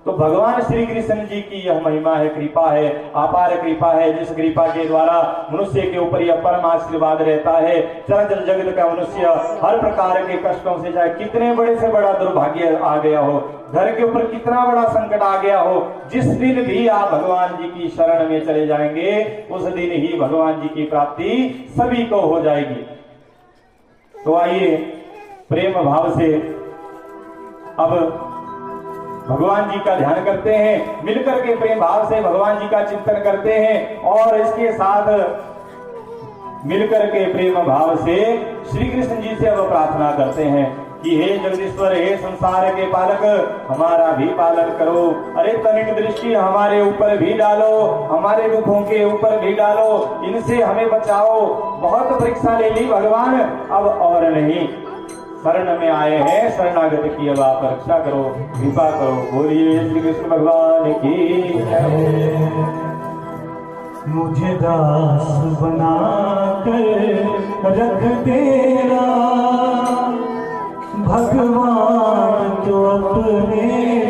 तो भगवान श्री कृष्ण जी की यह महिमा है, कृपा है, अपार कृपा है, जिस कृपा के द्वारा मनुष्य के ऊपर यह परम आशीर्वाद रहता है। चराचर जगत का मनुष्य हर प्रकार के कष्टों से, चाहे कितने बड़े से बड़ा दुर्भाग्य आ गया हो, घर के ऊपर कितना बड़ा संकट आ गया हो, जिस दिन भी आप भगवान जी की शरण में चले जाएंगे उस दिन ही भगवान जी की प्राप्ति सभी को हो जाएगी। तो आइए प्रेम भाव से अब भगवान जी का ध्यान करते हैं, मिलकर के प्रेम भाव से भगवान जी का चिंतन करते हैं और इसके साथ मिलकर के प्रेम भाव से श्री कृष्ण जी से अब प्रार्थना करते हैं कि हे जगदीश्वर, हे संसार के पालक, हमारा भी पालन करो। अरे तनिक दृष्टि हमारे ऊपर भी डालो, हमारे दुखों के ऊपर भी डालो, इनसे हमें बचाओ। बहुत परीक्षा ले ली भगवान, अब और नहीं, शरण में आए हैं, शरणागत की अब आप रक्षा करो, कृपा करो। बोलिए श्री कृष्ण भगवान की जय। मुझे दास बना कर रख तेरा भगवान, तो अपने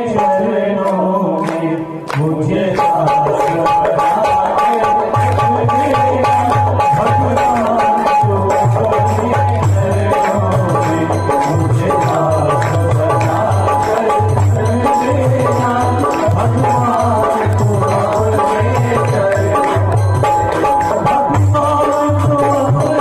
चरणों में मुझे दास बना कर रख तेरा भगवान, तो अपने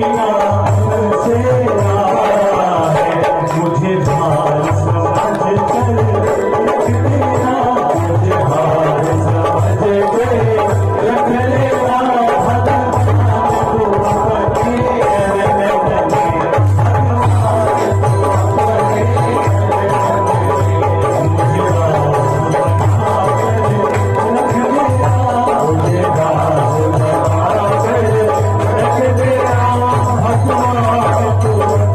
नाम से आया है, मुझे हार समझ कर रख लेना, मुझे हार समझ के रख लेना, भगवान को अपने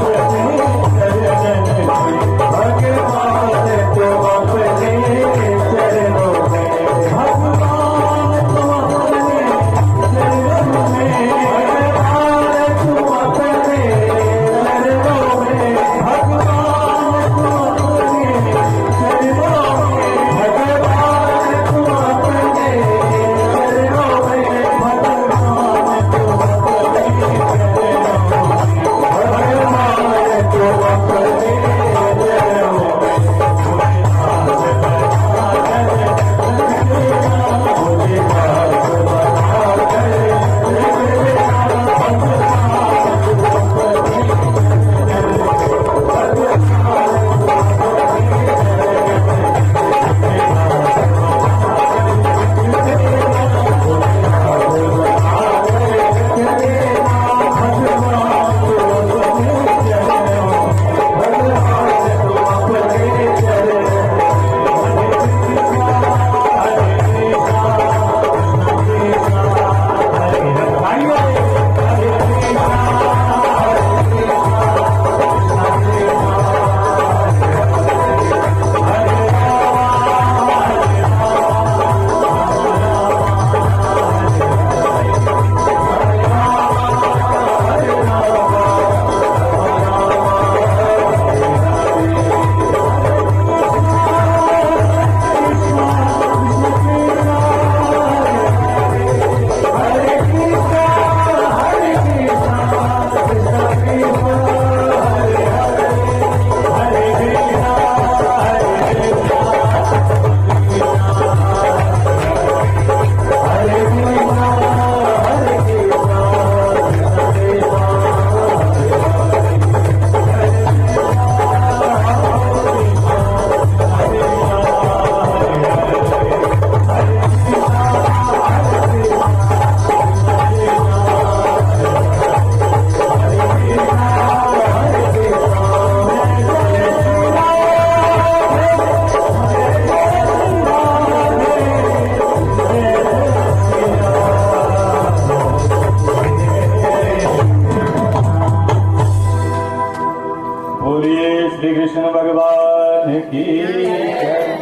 श्री कृष्ण भगवान की जय।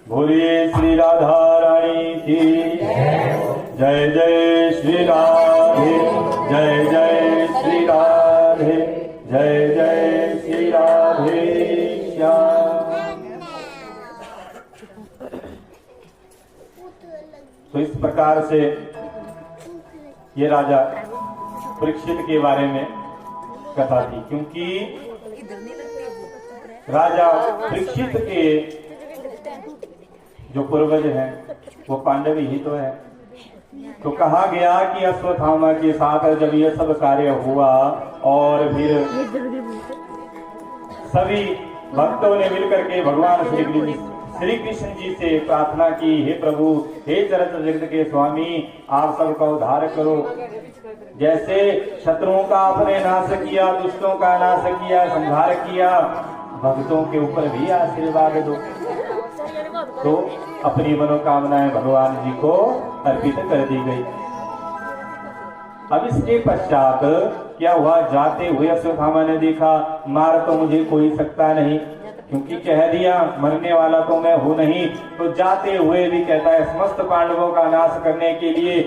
बोलिए श्री राधा रानी की जय। जय श्री राधे, जय जय श्री राधे, जय जय श्री राधे श्याम। तो इस प्रकार से ये राजा परीक्षित के बारे में कथा थी, क्योंकि राजा परीक्षित के जो पूर्वज हैं वो पांडव ही तो है। तो कहा गया कि अश्वत्थामा के साथ जब ये सब कार्य हुआ और फिर सभी भक्तों ने मिलकर के भगवान श्री कृष्ण जी से प्रार्थना की, हे प्रभु, हे चरत जगत के स्वामी, आप सबका उद्धार करो। जैसे शत्रुओं का आपने नाश किया, दुष्टों का नाश किया, संहार किया, भक्तों के ऊपर भी आशीर्वाद दो। तो अपनी मनोकामनाएं भगवान जी को अर्पित कर दी गई। अब इसके पश्चात क्या हुआ, जाते हुए अश्वत्थामा ने देखा मार तो मुझे कोई सकता नहीं, क्योंकि कह दिया मरने वाला तो मैं हूं नहीं। तो जाते हुए भी कहता है समस्त पांडवों का नाश करने के लिए